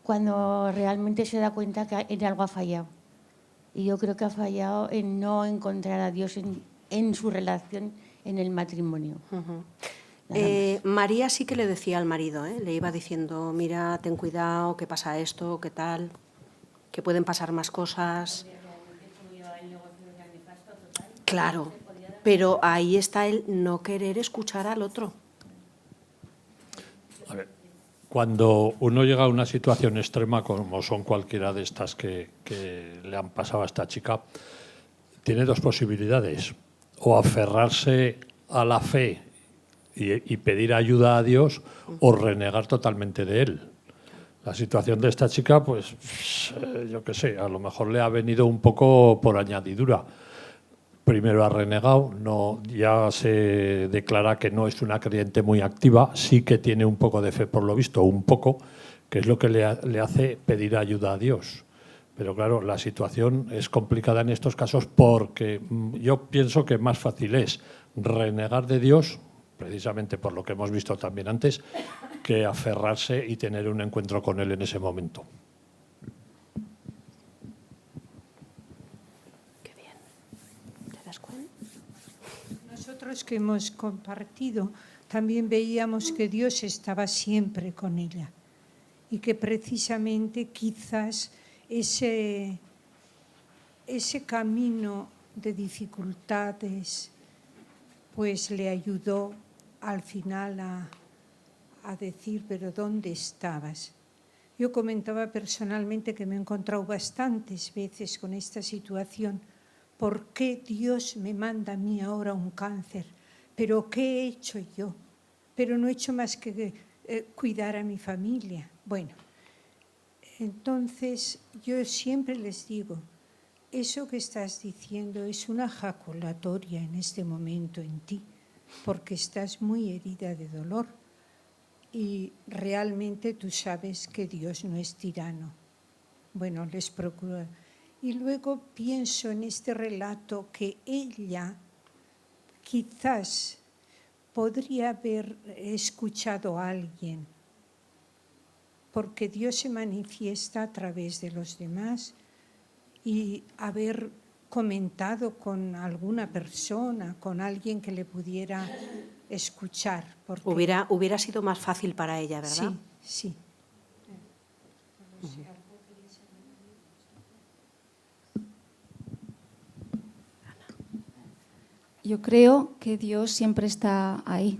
Speaker 5: cuando realmente se da cuenta que en algo ha fallado. Y yo creo que ha fallado en no encontrar a Dios en su relación, en el matrimonio.
Speaker 2: María sí que le decía al marido, le iba diciendo: mira, ten cuidado, que pasa esto, qué tal, que pueden pasar más cosas. Claro, pero ahí está el no querer escuchar al otro.
Speaker 6: A ver, cuando uno llega a una situación extrema, como son cualquiera de estas que le han pasado a esta chica, tiene 2 posibilidades: o aferrarse a la fe y pedir ayuda a Dios, o renegar totalmente de él. La situación de esta chica, pues, yo qué sé, a lo mejor le ha venido un poco por añadidura. Primero ha renegado, ya se declara que no es una creyente muy activa, sí que tiene un poco de fe por lo visto, un poco, que es lo que le hace pedir ayuda a Dios. Pero claro, la situación es complicada en estos casos porque yo pienso que más fácil es renegar de Dios, precisamente por lo que hemos visto también antes, que aferrarse y tener un encuentro con Él en ese momento.
Speaker 7: Nosotros que hemos compartido también veíamos que Dios estaba siempre con ella y que precisamente quizás ese camino de dificultades pues le ayudó al final a decir: pero ¿dónde estabas? Yo comentaba personalmente que me he encontrado bastantes veces con esta situación. ¿Por qué Dios me manda a mí ahora un cáncer? ¿Pero qué he hecho yo? Pero no he hecho más que cuidar a mi familia. Bueno, entonces yo siempre les digo: eso que estás diciendo es una jaculatoria en este momento en ti, porque estás muy herida de dolor y realmente tú sabes que Dios no es tirano. Bueno, les procuro. Y luego pienso en este relato que ella quizás podría haber escuchado a alguien, porque Dios se manifiesta a través de los demás, y haber comentado con alguna persona, con alguien que le pudiera escuchar. Porque
Speaker 2: Hubiera sido más fácil para ella, ¿verdad?
Speaker 7: Sí.
Speaker 8: Yo creo que Dios siempre está ahí.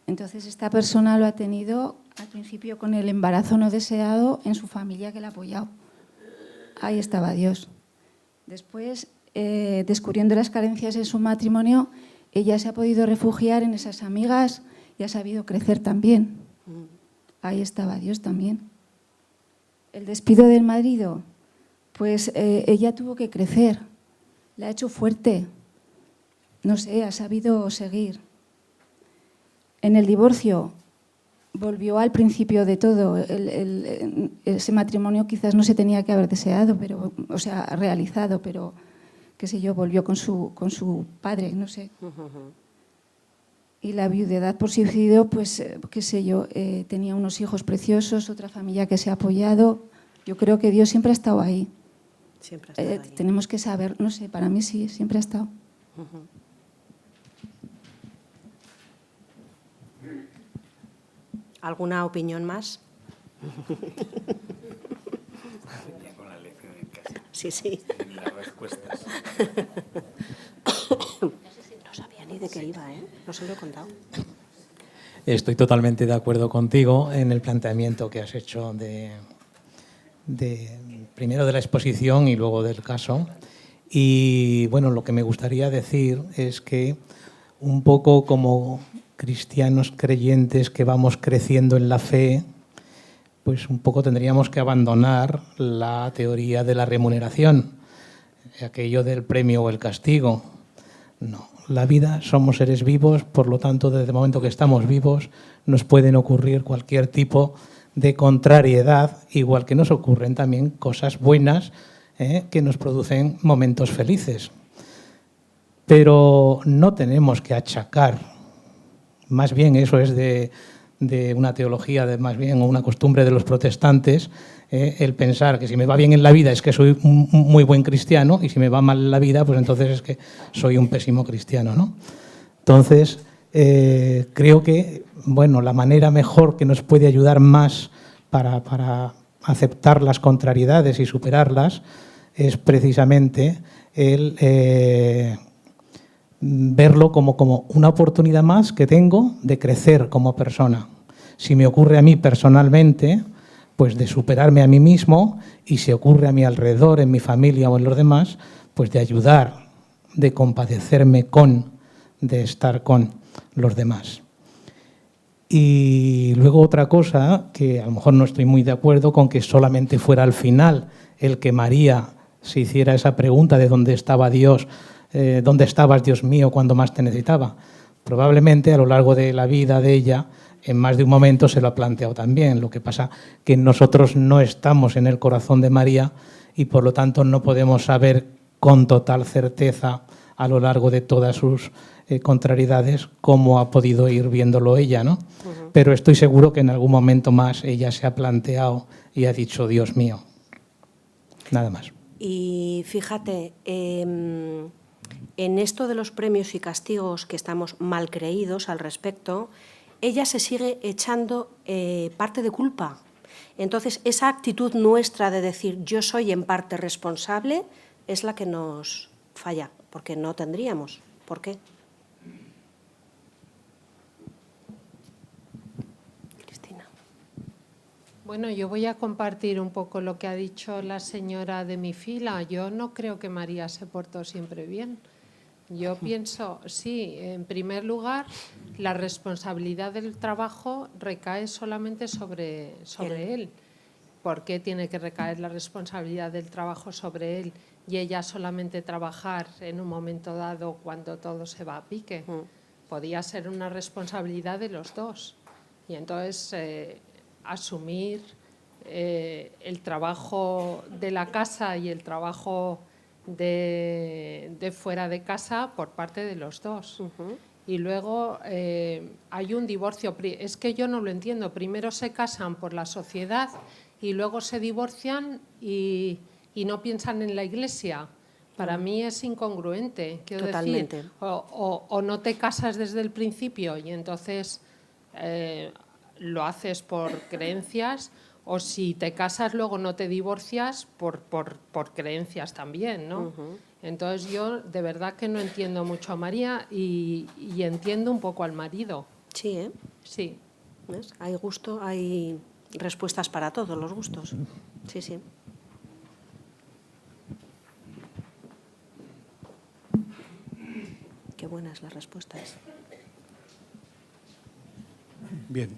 Speaker 8: Entonces, esta persona lo ha tenido al principio con el embarazo no deseado en su familia que la ha apoyado. Ahí estaba Dios. Después, descubriendo las carencias en su matrimonio, ella se ha podido refugiar en esas amigas y ha sabido crecer también. Ahí estaba Dios también. El despido del marido, pues ella tuvo que crecer, la ha hecho fuerte. No sé, ha sabido seguir. En el divorcio, volvió al principio de todo. Ese matrimonio quizás no se tenía que haber deseado, pero, o sea, realizado, pero, qué sé yo, volvió con su padre, no sé. Y la viudedad por suicidio, pues, qué sé yo, tenía unos hijos preciosos, otra familia que se ha apoyado. Yo creo que Dios siempre ha estado ahí.
Speaker 2: Siempre ha estado ahí.
Speaker 8: Tenemos que saber, no sé, para mí sí, siempre ha estado.
Speaker 2: ¿Alguna opinión más?
Speaker 1: Con la lección en casa.
Speaker 2: Sí, sí.
Speaker 1: En las respuestas.
Speaker 2: No sabía ni de qué iba, ¿eh? No se lo he contado.
Speaker 9: Estoy totalmente de acuerdo contigo en el planteamiento que has hecho primero de la exposición y luego del caso. Y bueno, lo que me gustaría decir es que un poco como cristianos creyentes que vamos creciendo en la fe, pues un poco tendríamos que abandonar la teoría de la remuneración, aquello del premio o el castigo. No, la vida, somos seres vivos, por lo tanto, desde el momento que estamos vivos, nos pueden ocurrir cualquier tipo de contrariedad, igual que nos ocurren también cosas buenas que nos producen momentos felices. Pero no tenemos que achacar, más bien eso es de una teología, más bien una costumbre de los protestantes, el pensar que si me va bien en la vida es que soy un muy buen cristiano y si me va mal en la vida, pues entonces es que soy un pésimo cristiano, ¿no? Entonces, creo que bueno, la manera mejor que nos puede ayudar más para aceptar las contrariedades y superarlas es precisamente el verlo como una oportunidad más que tengo de crecer como persona. Si me ocurre a mí personalmente, pues de superarme a mí mismo, y si ocurre a mi alrededor, en mi familia o en los demás, pues de ayudar, de compadecerme de estar con los demás. Y luego otra cosa, que a lo mejor no estoy muy de acuerdo con que solamente fuera al final el que María se hiciera esa pregunta de dónde estaba Dios, dónde estabas, Dios mío, cuando más te necesitaba. Probablemente a lo largo de la vida de ella, en más de un momento se lo ha planteado también. Lo que pasa que nosotros no estamos en el corazón de María y por lo tanto no podemos saber con total certeza a lo largo de todas sus contrariedades cómo ha podido ir viéndolo ella, ¿no? Pero estoy seguro que en algún momento más ella se ha planteado y ha dicho, Dios mío. Nada más.
Speaker 2: Y fíjate, en esto de los premios y castigos que estamos mal creídos al respecto, ella se sigue echando parte de culpa. Entonces, esa actitud nuestra de decir yo soy en parte responsable es la que nos falla, porque no tendríamos. ¿Por qué? Cristina.
Speaker 10: Bueno, yo voy a compartir un poco lo que ha dicho la señora de mi fila. Yo no creo que María se portó siempre bien. Yo pienso, sí, en primer lugar, la responsabilidad del trabajo recae solamente sobre él. ¿Por qué tiene que recaer la responsabilidad del trabajo sobre él y ella solamente trabajar en un momento dado cuando todo se va a pique? Podía ser una responsabilidad de los dos. Y entonces asumir el trabajo de la casa y el trabajo de fuera de casa por parte de los dos. Y luego hay un divorcio. Es que yo no lo entiendo. Primero se casan por la sociedad y luego se divorcian y no piensan en la Iglesia. Para mí es incongruente. Quiero
Speaker 2: Totalmente.
Speaker 10: decir, o no te casas desde el principio y entonces lo haces por creencias, o si te casas luego no te divorcias por creencias también, ¿no? Entonces yo de verdad que no entiendo mucho a María y entiendo un poco al marido.
Speaker 2: Sí, ¿eh?
Speaker 10: Sí.
Speaker 2: ¿Ves? Hay gusto, hay respuestas para todos los gustos. Sí, sí. Qué buenas las respuestas.
Speaker 11: Bien.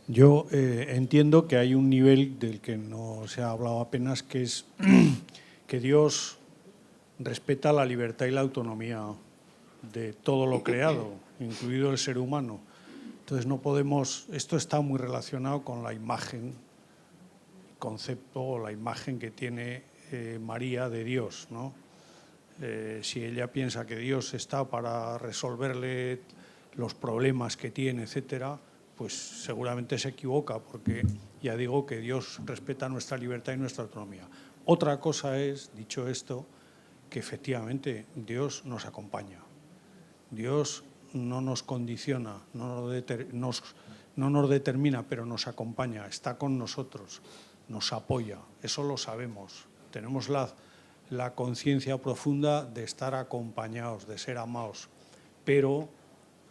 Speaker 11: Yo entiendo que hay un nivel del que no se ha hablado apenas, que es que Dios respeta la libertad y la autonomía de todo lo creado, incluido el ser humano. Entonces no podemos, esto está muy relacionado con la imagen, concepto o la imagen que tiene María de Dios, ¿no? Si ella piensa que Dios está para resolverle los problemas que tiene, etcétera, pues seguramente se equivoca, porque ya digo que Dios respeta nuestra libertad y nuestra autonomía. Otra cosa es, dicho esto, que efectivamente Dios nos acompaña. Dios no nos condiciona, no nos determina, pero nos acompaña, está con nosotros, nos apoya, eso lo sabemos. Tenemos la conciencia profunda de estar acompañados, de ser amados, pero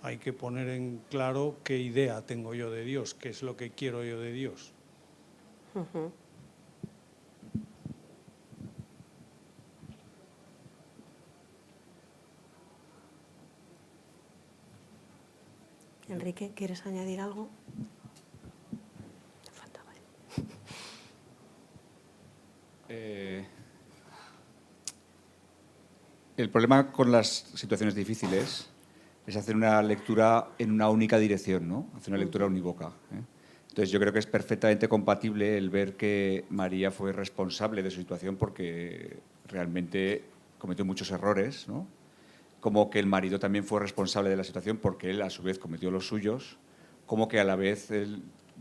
Speaker 11: hay que poner en claro qué idea tengo yo de Dios, qué es lo que quiero yo de Dios.
Speaker 2: Enrique, ¿quieres añadir algo?
Speaker 12: El problema con las situaciones difíciles es hacer una lectura en una única dirección, ¿no? Hacer una lectura unívoca, ¿eh? Entonces yo creo que es perfectamente compatible el ver que María fue responsable de su situación porque realmente cometió muchos errores, ¿no? Como que el marido también fue responsable de la situación porque él a su vez cometió los suyos, como que a la vez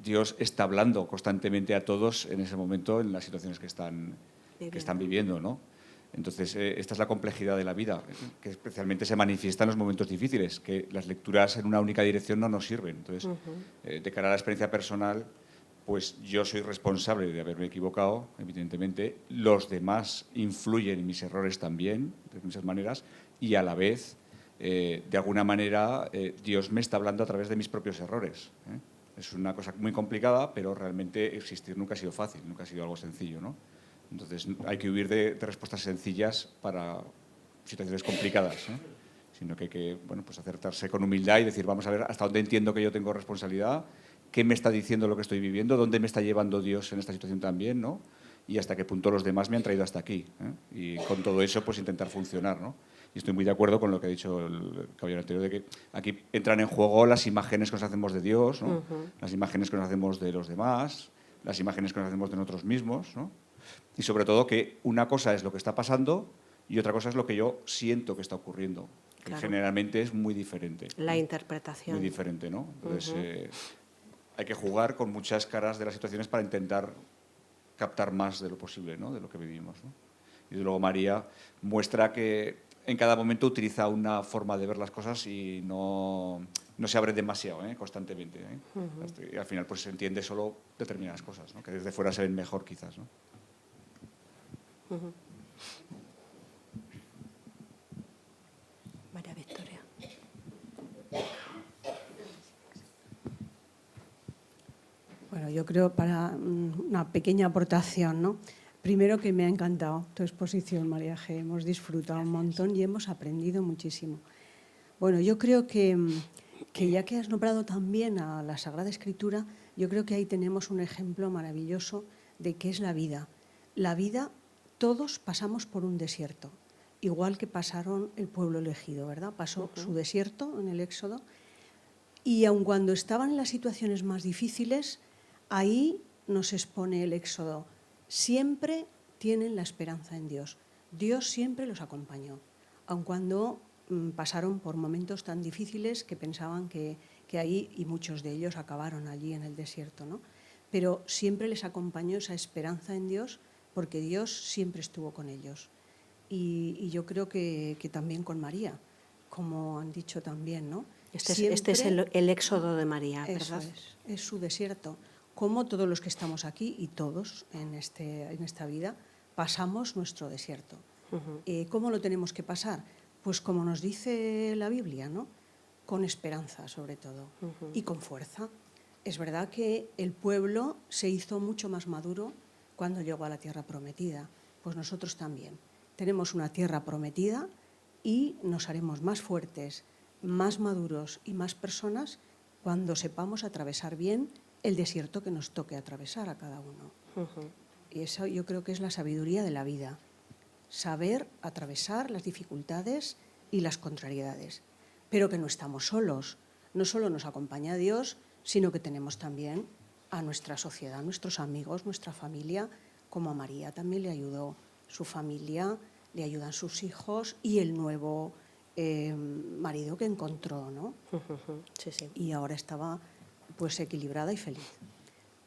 Speaker 12: Dios está hablando constantemente a todos en ese momento en las situaciones que están viviendo, ¿no? Entonces, esta es la complejidad de la vida, que especialmente se manifiesta en los momentos difíciles, que las lecturas en una única dirección no nos sirven. Entonces, de cara a la experiencia personal, pues yo soy responsable de haberme equivocado, evidentemente. Los demás influyen en mis errores también, de muchas maneras, y a la vez, de alguna manera, Dios me está hablando a través de mis propios errores, ¿eh? Es una cosa muy complicada, pero realmente existir nunca ha sido fácil, nunca ha sido algo sencillo, ¿no? Entonces, hay que huir de respuestas sencillas para situaciones complicadas, ¿no? Sino que hay que, bueno, pues acertarse con humildad y decir, vamos a ver hasta dónde entiendo que yo tengo responsabilidad, qué me está diciendo lo que estoy viviendo, dónde me está llevando Dios en esta situación también, ¿no? Y hasta qué punto los demás me han traído hasta aquí, ¿eh? Y con todo eso, pues intentar funcionar, ¿no? Y estoy muy de acuerdo con lo que ha dicho el caballero anterior, de que aquí entran en juego las imágenes que nos hacemos de Dios, ¿no? Las imágenes que nos hacemos de los demás, las imágenes que nos hacemos de nosotros mismos, ¿no? Y sobre todo que una cosa es lo que está pasando y otra cosa es lo que yo siento que está ocurriendo. Que
Speaker 2: Claro.
Speaker 12: Generalmente es muy diferente.
Speaker 2: La interpretación.
Speaker 12: Muy diferente, ¿no? Entonces, hay que jugar con muchas caras de las situaciones para intentar captar más de lo posible, ¿no? De lo que vivimos, ¿no? Y desde luego María muestra que en cada momento utiliza una forma de ver las cosas y no se abre demasiado, constantemente, ¿eh? Y al final pues se entiende solo determinadas cosas, ¿no? Que desde fuera se ven mejor quizás, ¿no?
Speaker 2: María Victoria.
Speaker 13: Bueno, yo creo para una pequeña aportación, ¿no? Primero que me ha encantado tu exposición, María G. Hemos disfrutado un montón y hemos aprendido muchísimo. Bueno, yo creo que ya que has nombrado también a la Sagrada Escritura, yo creo que ahí tenemos un ejemplo maravilloso de qué es la vida. La vida, todos pasamos por un desierto, igual que pasaron el pueblo elegido, ¿verdad? Pasó su desierto en el Éxodo y aun cuando estaban en las situaciones más difíciles, ahí nos expone el Éxodo. Siempre tienen la esperanza en Dios. Dios siempre los acompañó, aun cuando pasaron por momentos tan difíciles que pensaban que ahí, y muchos de ellos acabaron allí en el desierto, ¿no? Pero siempre les acompañó esa esperanza en Dios porque Dios siempre estuvo con ellos. Y yo creo que también con María, como han dicho también, ¿no?
Speaker 2: Este es el éxodo de María, ¿verdad?
Speaker 13: Eso es su desierto. Como todos los que estamos aquí y todos en esta vida pasamos nuestro desierto. ¿Cómo lo tenemos que pasar? Pues como nos dice la Biblia, ¿no? Con esperanza sobre todo y con fuerza. Es verdad que el pueblo se hizo mucho más maduro cuando llegó a la tierra prometida. Pues nosotros también. Tenemos una tierra prometida y nos haremos más fuertes, más maduros y más personas cuando sepamos atravesar bien el desierto que nos toque atravesar a cada uno. Y eso yo creo que es la sabiduría de la vida. Saber atravesar las dificultades y las contrariedades. Pero que no estamos solos. no solo nos acompaña Dios, sino que tenemos también a nuestra sociedad, nuestros amigos, nuestra familia, como a María también le ayudó su familia, le ayudan sus hijos y el nuevo marido que encontró, ¿no?
Speaker 2: Sí, sí.
Speaker 13: Y ahora estaba pues equilibrada y feliz.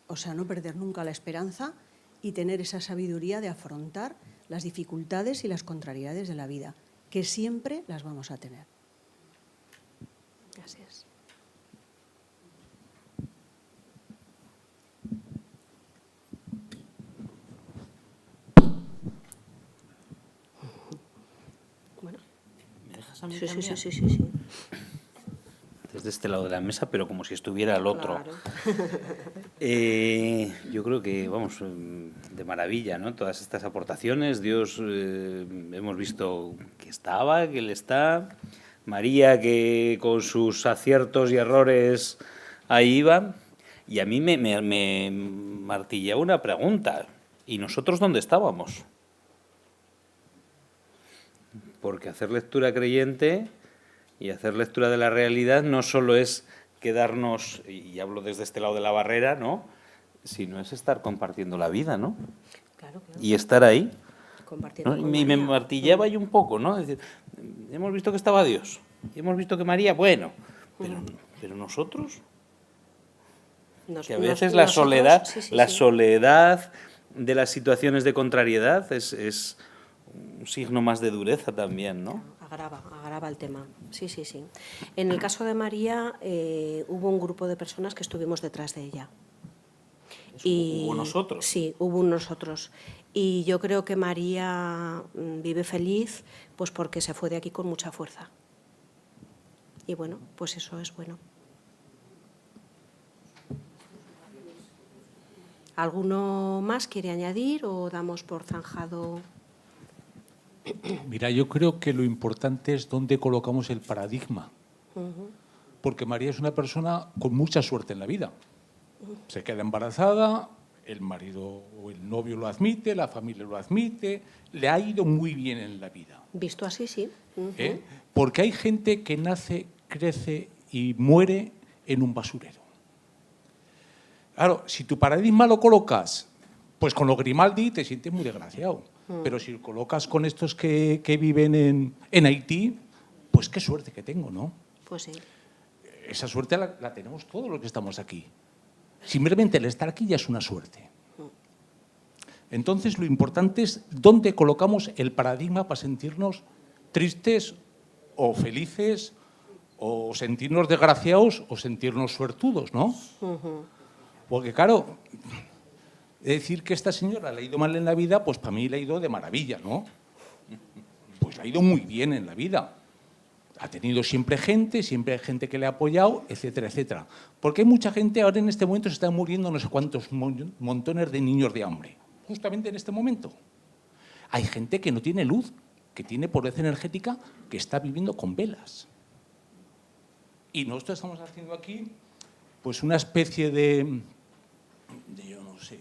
Speaker 13: O sea, no perder nunca la esperanza y tener esa sabiduría de afrontar las dificultades y las contrariedades de la vida, que siempre las vamos a tener.
Speaker 2: Gracias. Bueno.
Speaker 1: ¿Me dejas a mí
Speaker 2: Sí,
Speaker 1: también?
Speaker 2: sí.
Speaker 1: Desde este lado de la mesa, pero como si estuviera al otro.
Speaker 2: Claro.
Speaker 1: Yo creo que, vamos, de maravilla, ¿no? Todas estas aportaciones. Dios, hemos visto que estaba, que Él está. María, que con sus aciertos y errores ahí iba. Y a mí me martillaba una pregunta. ¿Y nosotros dónde estábamos? Porque hacer lectura creyente y hacer lectura de la realidad no solo es quedarnos, y hablo desde este lado de la barrera, ¿no? Sino es estar compartiendo la vida, ¿no?
Speaker 2: Claro.
Speaker 1: Y estar ahí.
Speaker 2: Compartiendo
Speaker 1: ¿no?
Speaker 2: con
Speaker 1: Y me
Speaker 2: María.
Speaker 1: martillaba ahí un poco, ¿no? Es decir, hemos visto que estaba Dios, y hemos visto que María, bueno, pero nosotros, que a veces la soledad, soledad de las situaciones de contrariedad es un signo más de dureza también, ¿no?
Speaker 2: Agrava el tema. Sí. En el caso de María hubo un grupo de personas que estuvimos detrás de ella.
Speaker 1: ¿Hubo nosotros?
Speaker 2: Sí, hubo un nosotros. Y yo creo que María vive feliz pues porque se fue de aquí con mucha fuerza. Y bueno, pues eso es bueno. ¿Alguno más quiere añadir o damos por zanjado?
Speaker 14: Mira, yo creo que lo importante es dónde colocamos el paradigma. Porque María es una persona con mucha suerte en la vida. Se queda embarazada, el marido o el novio lo admite, la familia lo admite, le ha ido muy bien en la vida.
Speaker 2: Visto así, sí.
Speaker 14: Porque hay gente que nace, crece y muere en un basurero. Claro, si tu paradigma lo colocas pues con los Grimaldi te sientes muy desgraciado. Pero si lo colocas con estos que viven en Haití, pues qué suerte que tengo, ¿no?
Speaker 2: Pues sí.
Speaker 14: Esa suerte la tenemos todos los que estamos aquí. Simplemente el estar aquí ya es una suerte. Entonces, lo importante es dónde colocamos el paradigma para sentirnos tristes o felices o sentirnos desgraciados o sentirnos suertudos, ¿no? Porque, claro, decir que esta señora le ha ido mal en la vida, pues para mí le ha ido de maravilla, ¿no? Pues le ha ido muy bien en la vida. Ha tenido siempre gente que le ha apoyado, etcétera, etcétera. Porque hay mucha gente, ahora en este momento se están muriendo no sé cuántos montones de niños de hambre. Justamente en este momento. Hay gente que no tiene luz, que tiene pobreza energética, que está viviendo con velas. Y nosotros estamos haciendo aquí pues una especie de yo no sé,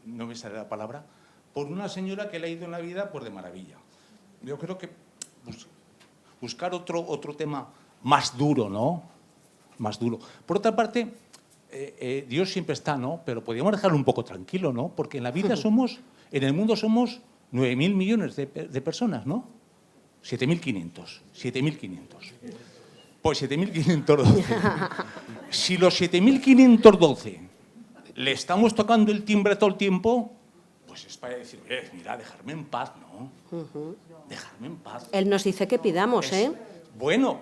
Speaker 14: no me sale la palabra, por una señora que le ha ido en la vida pues de maravilla. Yo creo que buscar otro tema más duro, ¿no? Más duro. Por otra parte, Dios siempre está, ¿no? Pero podríamos dejarlo un poco tranquilo, ¿no? Porque en la vida en el mundo somos 9.000 millones de personas, ¿no? 7.500. Pues 7.512. Si los 7.512 le estamos tocando el timbre todo el tiempo, pues es para decir, mira, dejarme en paz, ¿no? Dejarme en paz.
Speaker 2: Él nos dice que pidamos, ¿eh?
Speaker 14: Bueno.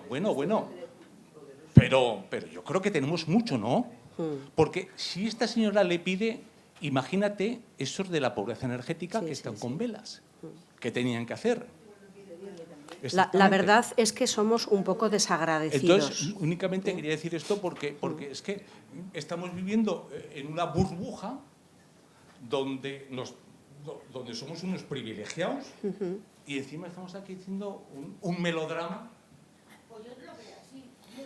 Speaker 14: Pero yo creo que tenemos mucho, ¿no? Porque si esta señora le pide, imagínate esos de la pobreza energética que están con velas. ¿Qué tenían que hacer?
Speaker 2: La verdad es que somos un poco desagradecidos.
Speaker 14: Entonces, únicamente quería decir esto porque es que estamos viviendo en una burbuja donde somos unos privilegiados y encima estamos aquí haciendo un melodrama.
Speaker 5: Pues yo te lo creo así. Al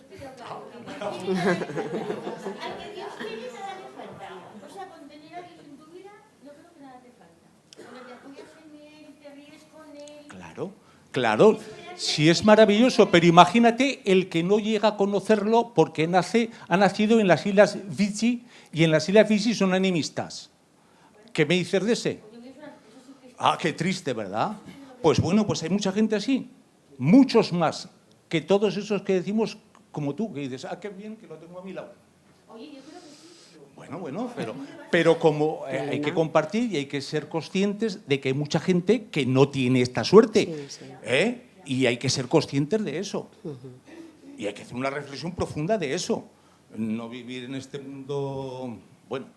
Speaker 5: que Dios quiere nada le falta. O sea, con tener a Dios en tu vida, yo creo que nada te falta. Cuando te apoyas en Él, te ríes con Él.
Speaker 14: Claro. Sí, es maravilloso, pero imagínate el que no llega a conocerlo porque ha nacido en las Islas Fiji y en las Islas Fiji son animistas. ¿Qué me dices de ese? Ah, qué triste, ¿verdad? Pues bueno, pues hay mucha gente así, muchos más que todos esos que decimos como tú, que dices, ah, qué bien que lo tengo a mi lado. Bueno, pero como hay que compartir y hay que ser conscientes de que hay mucha gente que no tiene esta suerte, y hay que ser conscientes de eso. Y hay que hacer una reflexión profunda de eso. No vivir en este mundo, bueno,